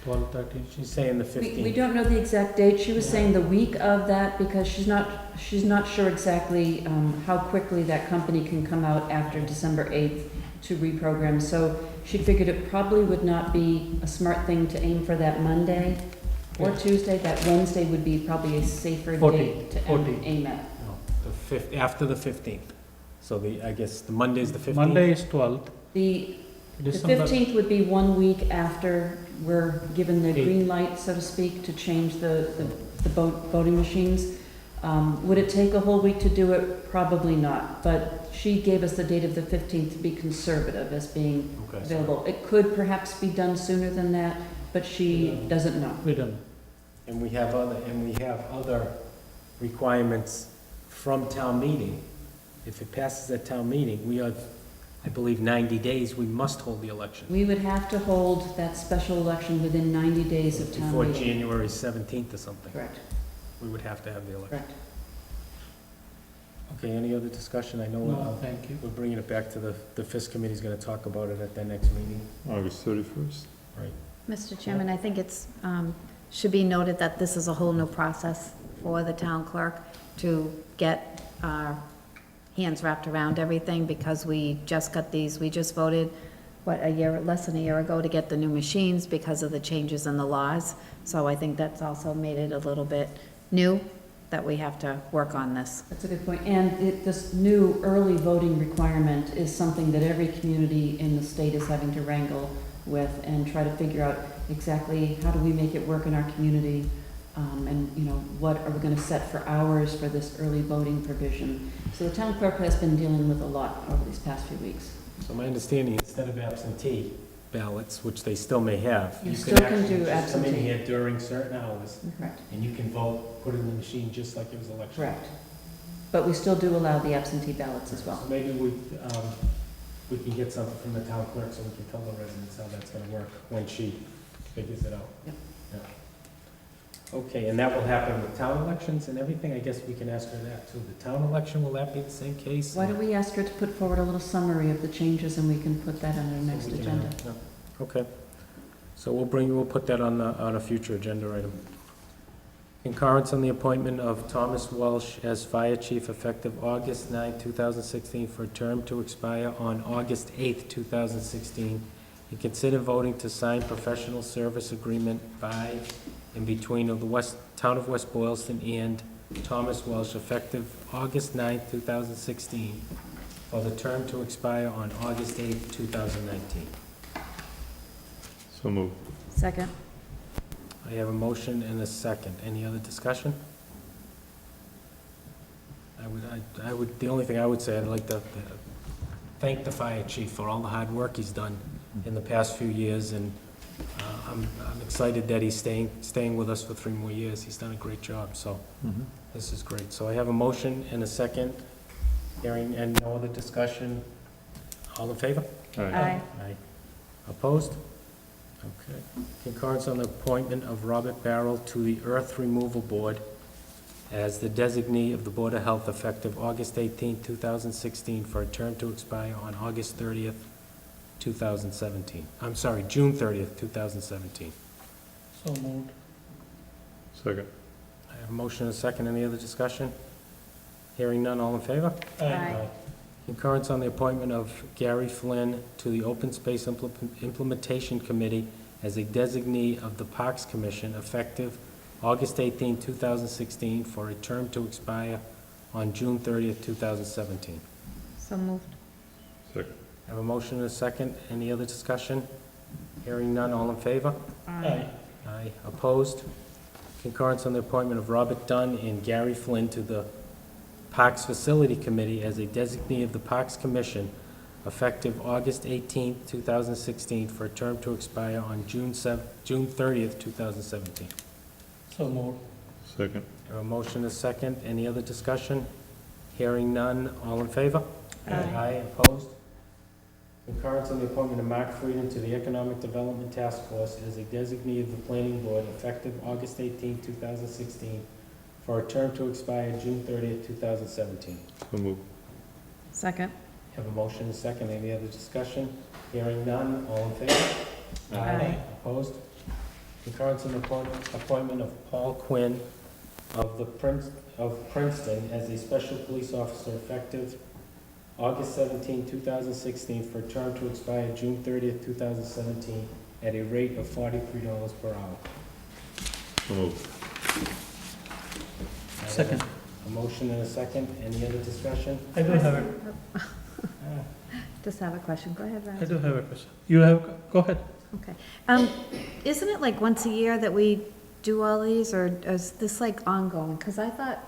12, 13? She's saying the 15th. We don't know the exact date. She was saying the week of that because she's not sure exactly how quickly that company can come out after December 8th to reprogram. So she figured it probably would not be a smart thing to aim for that Monday or Tuesday. That Wednesday would be probably a safer date to aim at. No, the 5th, after the 15th. So I guess the Monday is the 15th? Monday is 12th. The December 15th would be 1 week after we're given the green light, so to speak, to change the voting machines. Would it take a whole week to do it? Probably not, but she gave us the date of the 15th to be conservative as being available. It could perhaps be done sooner than that, but she doesn't know. We don't know. And we have other requirements from town meeting. If it passes at town meeting, we have, I believe, 90 days, we must hold the election. We would have to hold that special election within 90 days of town meeting. Before January 17th or something. Correct. We would have to have the election. Correct. Okay, any other discussion? I know No, thank you. we're bringing it back to the FISC committee's going to talk about it at their next meeting. August 31st. Right. Mr. Chairman, I think it's, should be noted that this is a whole new process for the town clerk to get our hands wrapped around everything, because we just got these, we just voted, less than a year ago to get the new machines because of the changes in the laws. So I think that's also made it a little bit new, that we have to work on this. That's a good point. And this new early voting requirement is something that every community in the state is having to wrangle with and try to figure out exactly how do we make it work in our community, and what are we going to set for hours for this early voting provision. So the town clerk has been dealing with a lot over these past few weeks. So my understanding, instead of absentee ballots, which they still may have, You you still can can actually do just come in absentee. here during certain hours, Correct. and you can vote, put it in the machine just like it was election. Correct. But we still do allow the absentee ballots as well. So maybe we can get something from the town clerk so we can tell the residents how that's gonna work when she figures it out. Yep. Yeah. Okay, and that will happen with town elections and everything? I guess we can ask her that too. The town election, will that be the same case? Why don't we ask her to put forward a little summary of the changes and we can put that on our next So we can agenda. have- yeah. Okay. So we'll put that on a future agenda item. Concurrence on the appointment of Thomas Welsh as Fire Chief effective August 9, 2016, for a term to expire on August 8, 2016. And consider voting to sign professional service agreement by and between the Town of West Boylston and Thomas Welsh effective August 9, 2016, for the term to expire on August 8, 2019. So moved. Second. I have a motion and a second. Any other discussion? I would, the only thing I would say, I'd like to thank the fire chief for all the hard work he's done in the past few years, and I'm excited that he's staying with us for 3 more years. He's done a great job, so this is great. So I have a motion and a second. Hearing and no other discussion, all in favor? Aye. Aye. Opposed? Okay. Concurrence on the appointment of Robert Barrell to the Earth Removal Board as the designee of the Board of Health effective August 18, 2016, for a term to expire on August 30th, 2017. I'm sorry, June 30th, 2017. So moved. Second. I have a motion and a second. Any other discussion? Hearing none, all in favor? Aye. Concurrence on the appointment of Gary Flynn to the Open Space Implementation Committee as a designee of the Parks Commission effective August 18, 2016, for a term to expire on June 30th, 2017. So moved. Second. I have a motion and a second. Any other discussion? Hearing none, all in favor? Aye. Aye. Opposed? Concurrence on the appointment of Robert Dunn and Gary Flynn to the Parks Facility Committee as a designee of the Parks Commission effective August 18, 2016, for a term to expire on June 30th, 2017. So moved. Second. I have a motion and a second. Any other discussion? Hearing none, all in favor? Aye. Opposed? Concurrence on the appointment of Mark Frieden to the Economic Development Task Force as a designee of the Planning Board effective August 18, 2016, for a term to expire June 30th, 2017. So moved. Second. Have a motion and a second. Any other discussion? Hearing none, all in favor? Aye. Opposed? Concurrence on the appointment of Paul Quinn of Princeton as a special police officer effective August 17, 2016, for a term to expire June 30th, 2017, at a rate of $43 per hour. So moved. Second. A motion and a second. Any other discussion? I do have a, Just have a question. Go ahead, I Raz. do have a question. You have, go ahead. Okay. Isn't it like once a year that we do all these, or is this like ongoing? Because I thought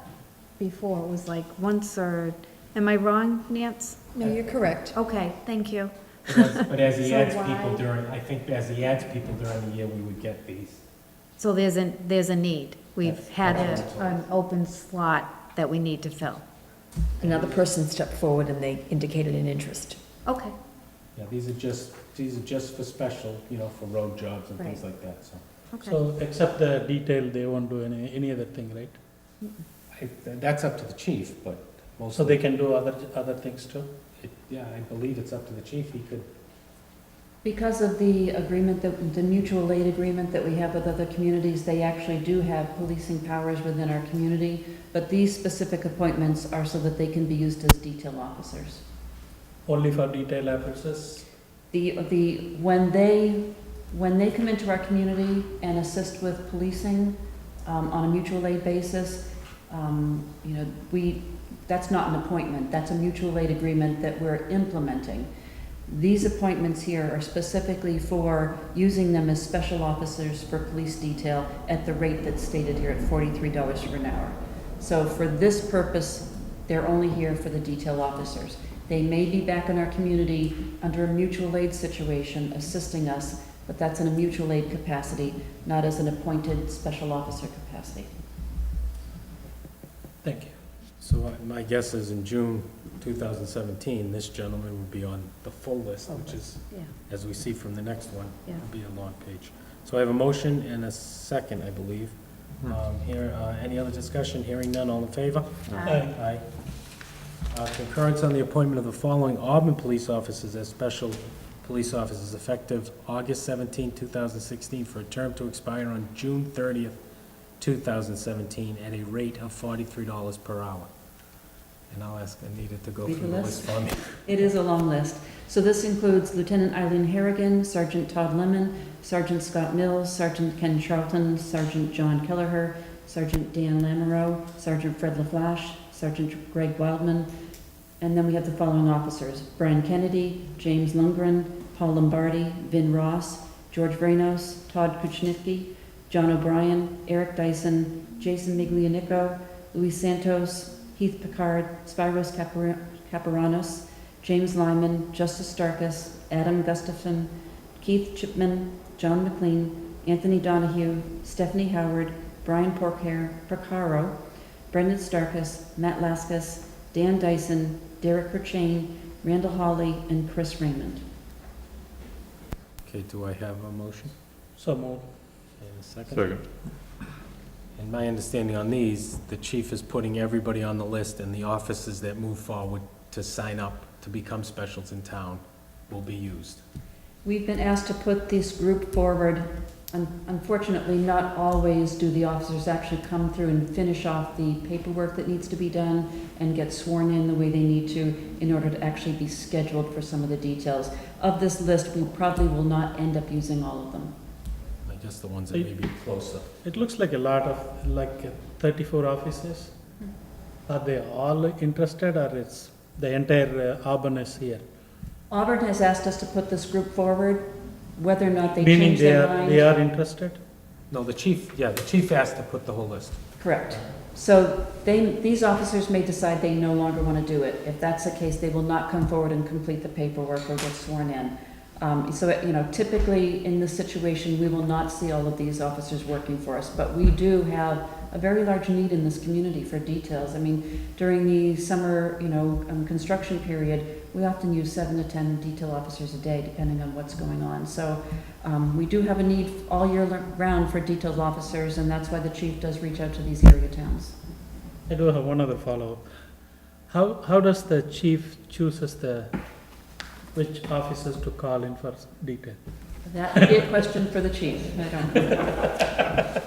before it was like once, or, am I wrong, Nance? No, you're correct. Okay, thank you. But as he So adds why- people during, I think as he adds people during the year, we would get these. So there's a need. We've That's- had that's what I'm an open slot that we need to fill. Another person stepped forward and they indicated an interest. Okay. Yeah, these are just for special, for road jobs and things like that, so. Okay. So except the detail, they won't do any other thing, right? That's up to the chief, but mostly. So they can do other things too? Yeah, I believe it's up to the chief. He could, Because of the agreement, the mutual aid agreement that we have with other communities, they actually do have policing powers within our community, but these specific appointments are so that they can be used as detail officers. Only for detail officers? When they come into our community and assist with policing, on a mutual aid basis, that's not an appointment, that's a mutual aid agreement that we're implementing. These appointments here are specifically for using them as special officers for police detail at the rate that's stated here at $43 for an hour. So for this purpose, they're only here for the detail officers. They may be back in our community under a mutual aid situation assisting us, but that's in a mutual aid capacity, not as an appointed special officer capacity. Thank you. so my guess is in June 2017, this gentleman would be on the full list, which is, Yeah. as we see from the next one, Yeah. will be a long page. So I have a motion and a second, I believe. Any other discussion? Hearing none, all in favor? Aye. Aye. Concurrence on the appointment of the following Auburn police officers as special police officers effective August 17, 2016, for a term to expire on June 30th, 2017, at a rate of $43 per hour. And I'll ask Anita to go Read through the the list. list for me. It is a long list. So this includes Lieutenant Eileen Harrigan, Sergeant Todd Lemon, Sergeant Scott Mills, Sergeant Ken Charlton, Sergeant John Kelleher, Sergeant Dan Lamoureux, Sergeant Fred LaFlash, Sergeant Greg Wildman, and then we have the following officers: Brian Kennedy, James Lundgren, Paul Lombardi, Vin Ross, George Vranos, Todd Kuchnitsky, John O'Brien, Eric Dyson, Jason Miglianico, Luis Santos, Heath Picard, Spyros Caparanos, James Lyman, Justice Starkus, Adam Gustafson, Keith Chipman, John McLean, Anthony Donahue, Stephanie Howard, Brian Porcaro, Brendan Starkus, Matt Laskus, Dan Dyson, Derek Curchain, Randall Hawley, and Chris Raymond. Okay, do I have a motion? So moved. And a second? Second. And my understanding on these, the chief is putting everybody on the list, and the offices that move forward to sign up to become specials in town will be used. We've been asked to put this group forward. Unfortunately, not always do the officers actually come through and finish off the paperwork that needs to be done and get sworn in the way they need to in order to actually be scheduled for some of the details. Of this list, we probably will not end up using all of them. I guess the ones that may be closer. It looks like a lot of, like 34 offices. Are they all interested, or it's the entire Auburn is here? Auburn has asked us to put this group forward, whether or not they Meaning change their mind. they are interested? No, the chief asked to put the whole list. Correct. So these officers may decide they no longer want to do it. If that's the case, they will not come forward and complete the paperwork or get sworn in. Typically in this situation, we will not see all of these officers working for us, but we do have a very large need in this community for details. I mean, during the summer, construction period, we often use 7 to 10 detail officers a day, depending on what's going on. So we do have a need all year round for detailed officers, and that's why the chief does reach out to these area towns. I do have one other follow-up. How does the chief chooses which officers to call in for detail? That would be a question for the chief. I don't know.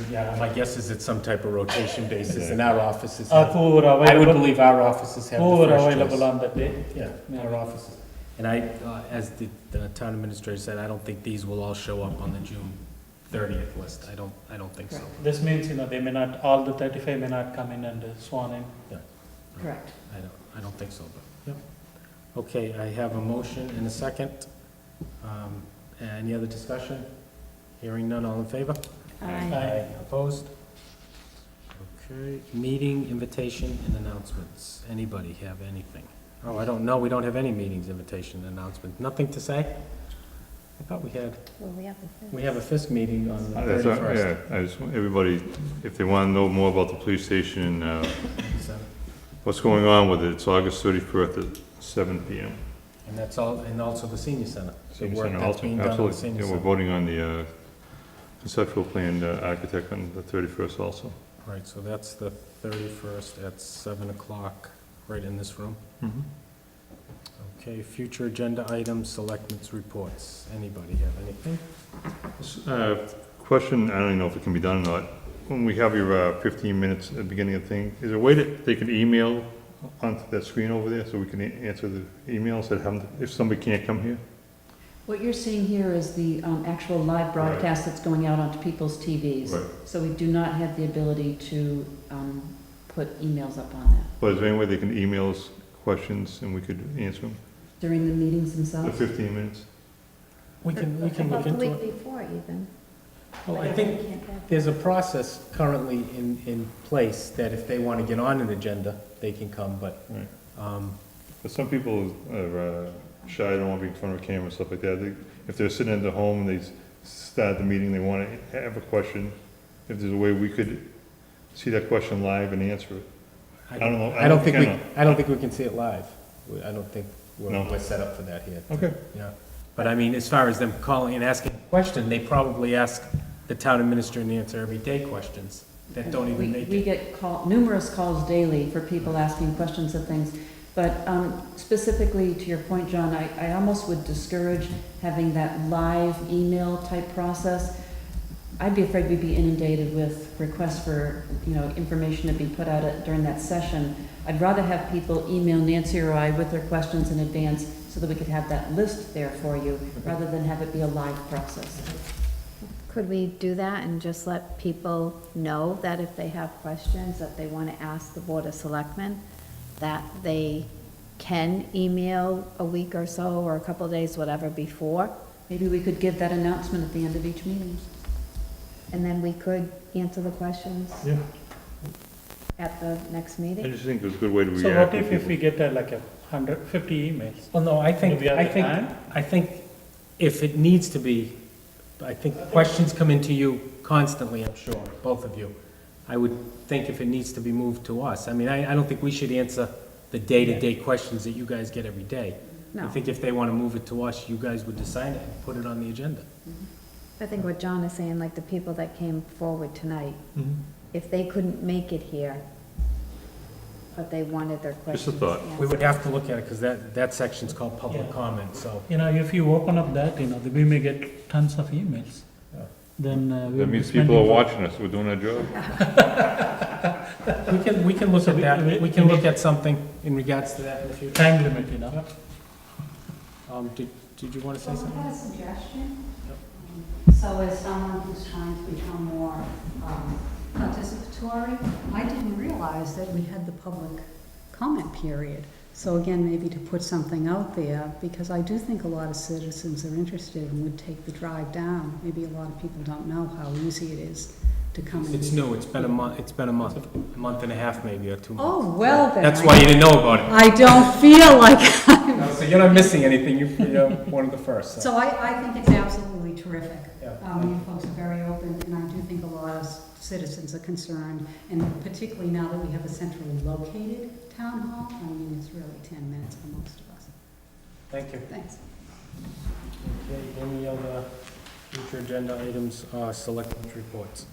Yeah, my guess is it's some type of rotation basis, and our offices Or have, who are I would available, believe our offices have the who are first available choice. on that day? Yeah, our offices. And as the town administrator said, I don't think these will all show up on the June 30th list. I don't think so. This means, they may not, all the 35 may not come in and sworn in. Correct. I don't think so, but, yep. Okay, I have a motion and a second. Any other discussion? Hearing none, all in favor? Aye. Opposed? Okay, meeting invitation and announcements. Anybody have anything? Oh, I don't know, we don't have any meetings, invitation, and announcement. Nothing to say? I thought we had, Well, we have a FISC meeting on the That's 31st. Yeah, I just, everybody, if they want to know more about the police station, what's going on with it, it's August 31st at 7 PM. And that's all, and also the senior center. The Senior work center that's also, being done at the absolutely. senior Yeah, we're center. voting on the conceptual plan architect on the 31st also. Right, so that's the 31st at 7 o'clock, right in this room. Okay, future agenda items, selectmen's reports. Anybody have anything? Question, I don't even know if it can be done or not. When we have your 15 minutes at the beginning of the thing, is there a way that they can email onto that screen over there so we can answer the emails that haven't, if somebody can't come here? What you're seeing here is the actual live broadcast that's going out onto people's TVs. Right. So we do not have the ability to put emails up on that. But is there any way they can email us questions and we could answer them? During the meetings The themselves? 15 minutes? We can look About the into week it. before even. Well, I think there's a process currently in place that if they want to get on an agenda, they can come, but, Right. But some people are shy, don't want to be in front of a camera and stuff like that. If they're sitting at their home and they start the meeting, they want to have a question, if there's a way we could see that question live and answer it. I don't know. I don't think we can see it live. I don't think No. we're set up for that here. Okay. Yeah, but I mean, as far as them calling and asking a question, they probably ask the town administrator and answer everyday questions that don't even make We it. get numerous calls daily for people asking questions of things. But specifically to your point, John, I almost would discourage having that live email type process. I'd be afraid we'd be inundated with requests for, information to be put out during that session. I'd rather have people email Nancy or I with their questions in advance so that we could have that list there for you, rather than have it be a live process. Could we do that and just let people know that if they have questions that they want to ask the Board of Selectmen, that they can email a week or so or a couple of days, whatever, before? Maybe we could give that announcement at the end of each meeting. And then we could answer the questions Yeah. at the next I meeting? just think it's a good way to So react. what with if we people. get like 150 emails? Well, no, I think, Do we have the time? I think if it needs to be, I think questions come into you constantly, I'm sure, both of you. I would think if it needs to be moved to us. I mean, I don't think we should answer the day-to-day questions that you guys get every day. I No. think if they want to move it to us, you guys would decide it and put it on the agenda. I think what John is saying, like the people that came forward tonight, if they couldn't make it here, but they wanted their questions thought. We would have to look at it, because that section's called public Yeah. comment, so. If you open up that, we may get tons of emails. Then we'll That be means people are spending- watching us, we're doing our job. We can look So at that, we can look at something in regards to that in the future. Time limit, Did you want to say I something? had a suggestion. So as someone who's trying to become more participatory, I didn't realize that we had the public comment period. So again, maybe to put something out there, because I do think a lot of citizens are interested and would take the drive down. Maybe a lot of people don't know how easy it is to come and. It's new, it's been a month and a half maybe, or 2 months. Oh, well then. That's why you didn't know about it. I don't feel like I'm. No, so you're not missing anything, you're one of the first, so. So I think it's absolutely terrific. Yeah. You folks are very open, and I do think a lot of citizens are concerned, and particularly now that we have a centrally located town hall, I mean, it's really 10 minutes for most of us. Thank you. Thanks. Okay, any other future agenda items, selectmen's reports?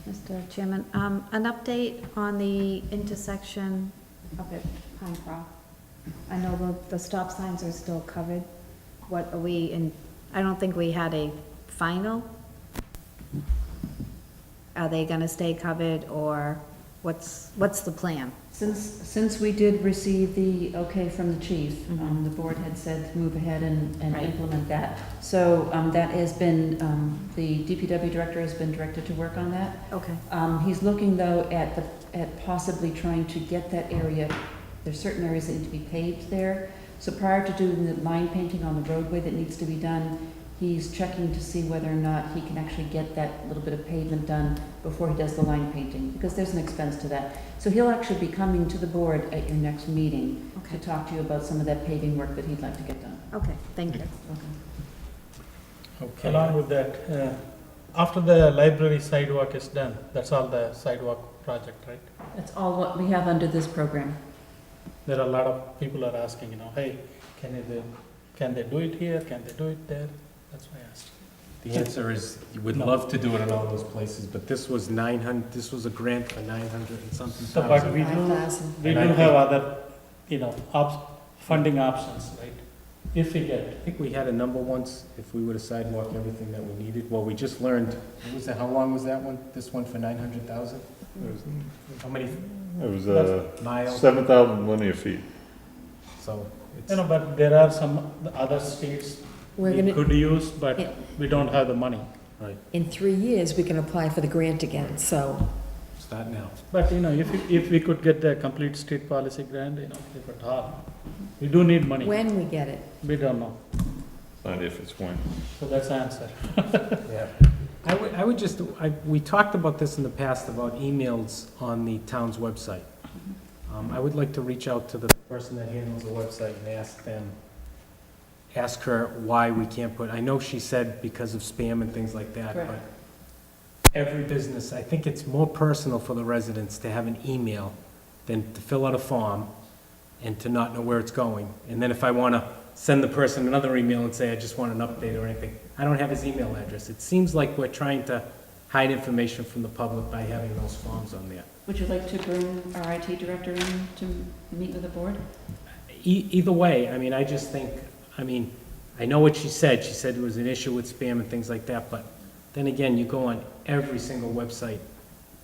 Mr. Chairman, an update on the intersection up at Pine Croft. I know the stop signs are still covered. What are we in, I don't think we had a final. Are they gonna stay covered, or what's the plan? Since we did receive the okay from the chief, the board had said to move ahead and Right. implement that. So that has been, the DPW director has been directed to work on that. Okay. He's looking though at possibly trying to get that area, there's certain areas that need to be paved there. So prior to doing the line painting on the roadway that needs to be done, he's checking to see whether or not he can actually get that little bit of pavement done before he does the line painting, because there's an expense to that. So he'll actually be coming to the board at your next meeting Okay. to talk to you about some of that paving work that he'd like to get done. Okay, thank you. Okay. Along with that, after the library sidewalk is done, that's all the sidewalk project, right? That's all what we have under this program. There are a lot of people are asking, hey, can they do it here, can they do it there? That's why I asked. The answer is, you would No. love to do it in all those places, but this was 900, this was a grant for 900 and something So, but thousand. we do, 5,000. we do And I have other, funding options, right? If we I get, think we had a number once, if we would have sidewalked everything that we needed. Well, we just learned, what was that, how long was that one? This one for 900,000? How many It was, miles? 7,000 linear feet. So it's, but there are some other states We're we gonna, could use, but we don't have the money. in 3 years, we can apply for the grant again, so. start now. But, if we could get the complete state policy grant, if at all, we do need money. When we get it, We don't know. Not if, it's when. So that's the answer. Yeah. I would just, we talked about this in the past, about emails on the town's website. I would like to reach out to the person that handles the website and ask her why we can't put, I know she said because of spam and things like that, Correct. but every business, I think it's more personal for the residents to have an email than to fill out a form and to not know where it's going. And then if I want to send the person another email and say, I just want an update or anything, I don't have his email address. It seems like we're trying to hide information from the public by having those forms on there. Would you like to bring our IT director in to meet with the board? Either way, I just think, I know what she said. She said it was an issue with spam and things like that, but then again, you go on every single website,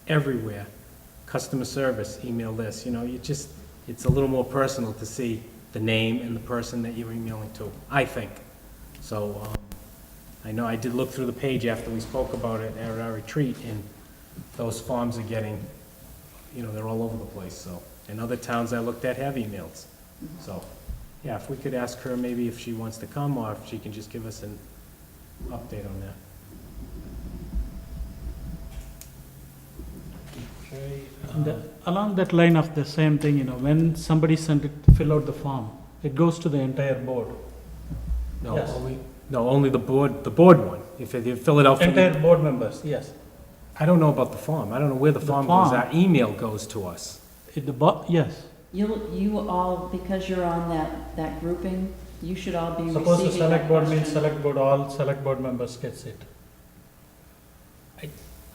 everywhere, customer service, email this, it's a little more personal to see the name and the person that you're emailing to, I think. So, I know I did look through the page after we spoke about it at our retreat, and those forms are getting, they're all over the place, so. And other towns I looked at have emails, so. Yeah, if we could ask her maybe if she wants to come, or if she can just give us an update on that. Okay. And along that line of the same thing, when somebody fill out the form, it goes to the entire board. No, Yes. only the board one. If you fill it out for Entire the, board members, yes. I don't know about the form. I don't know where the form goes. form. Our email goes to us. Yes. You all, because you're on that grouping, you should all be receiving Suppose the select that board means question. select board, all select board members gets it.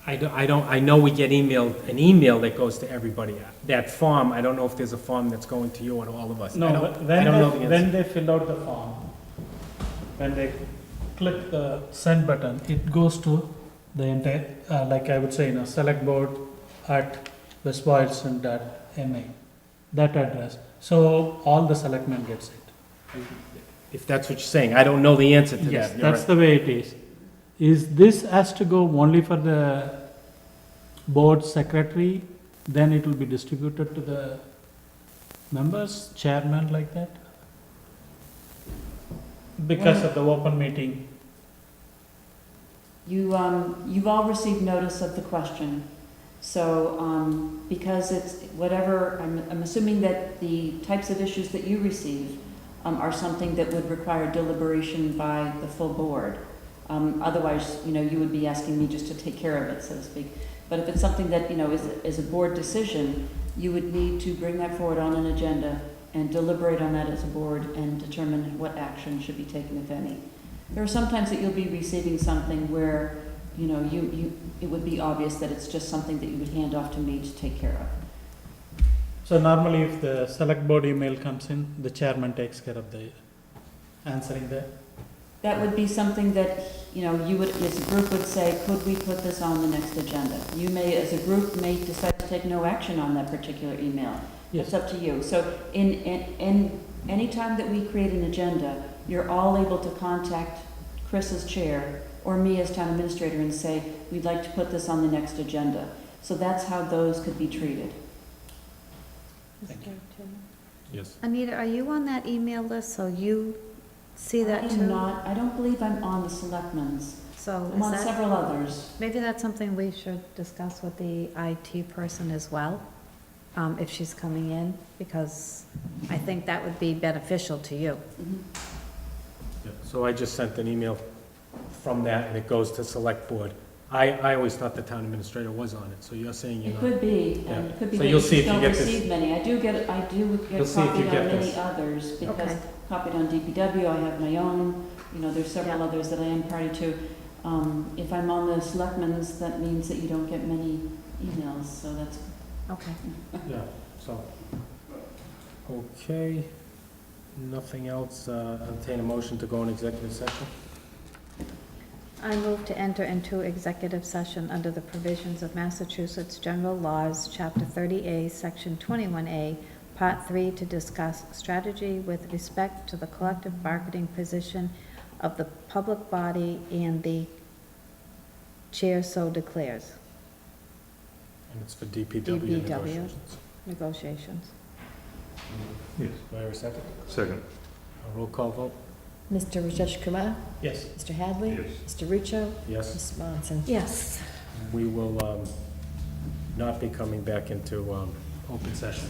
I know we get an email that goes to everybody. That form, I don't know if there's a form that's going to you and all of us. No, I don't know the answer. when they fill out the form, when they click the send button, it goes to the entire, like I would say, select board at westboylston.ma, that address. So all the selectmen gets it. If that's what you're saying, I don't know the answer to Yes, that. You're that's right. the way it is. Is this has to go only for the board secretary, then it will be distributed to the members, chairman, like that? Because of the open meeting. You've all received notice of the question. So, because it's whatever, I'm assuming that the types of issues that you receive are something that would require deliberation by the full board. Otherwise, you would be asking me just to take care of it, so to speak. But if it's something that, is a board decision, you would need to bring that forward on an agenda and deliberate on that as a board and determine what action should be taken, if any. There are some times that you'll be receiving something where, it would be obvious that it's just something that you would hand off to me to take care of. So normally if the select board email comes in, the chairman takes care of the answering that. That would be something that, you would, as a group would say, could we put this on the next agenda? You may, as a group, may decide to take no action on that particular email. Yes. It's up to you. So in any time that we create an agenda, you're all able to contact Chris as chair or me as town administrator and say, we'd like to put this on the next agenda. So that's how those could be treated. Yes. Anita, are you on that email list, so you see I that am too? not, I don't believe I'm on the Selectmen's. So I'm is on that, several others. maybe that's something we should discuss with the IT person as well, if she's coming in, because I think that would be beneficial to you. So I just sent an email from that, and it goes to select board. I always thought the town administrator was on it, so you're saying you're It not. could be, and Yeah. it could be So that you'll you see if just you don't get this. receive many. I do get You'll see if you copied on get many this. others, because Okay. copied on DPW, I have my own, there's several Yeah. others that I am party to. If I'm on the Selectmen's, that means that you don't get many emails, so that's, Okay. Yeah, so, okay, nothing else, entertain a motion to go in executive session? I move to enter into executive session under the provisions of Massachusetts General Laws, Chapter 30A, Section 21A, Part 3, to discuss strategy with respect to the collective bargaining position of the public body, and the chair so declares. And it's for DPW negotiations. Negotiations. Yes. Do I hear a second? Second. A roll call vote? Mr. Rajesh Kumar? Yes. Mr. Hadley? Yes. Mr. Rucho? Yes. Ms. Monson? Yes. We will not be coming back into open session.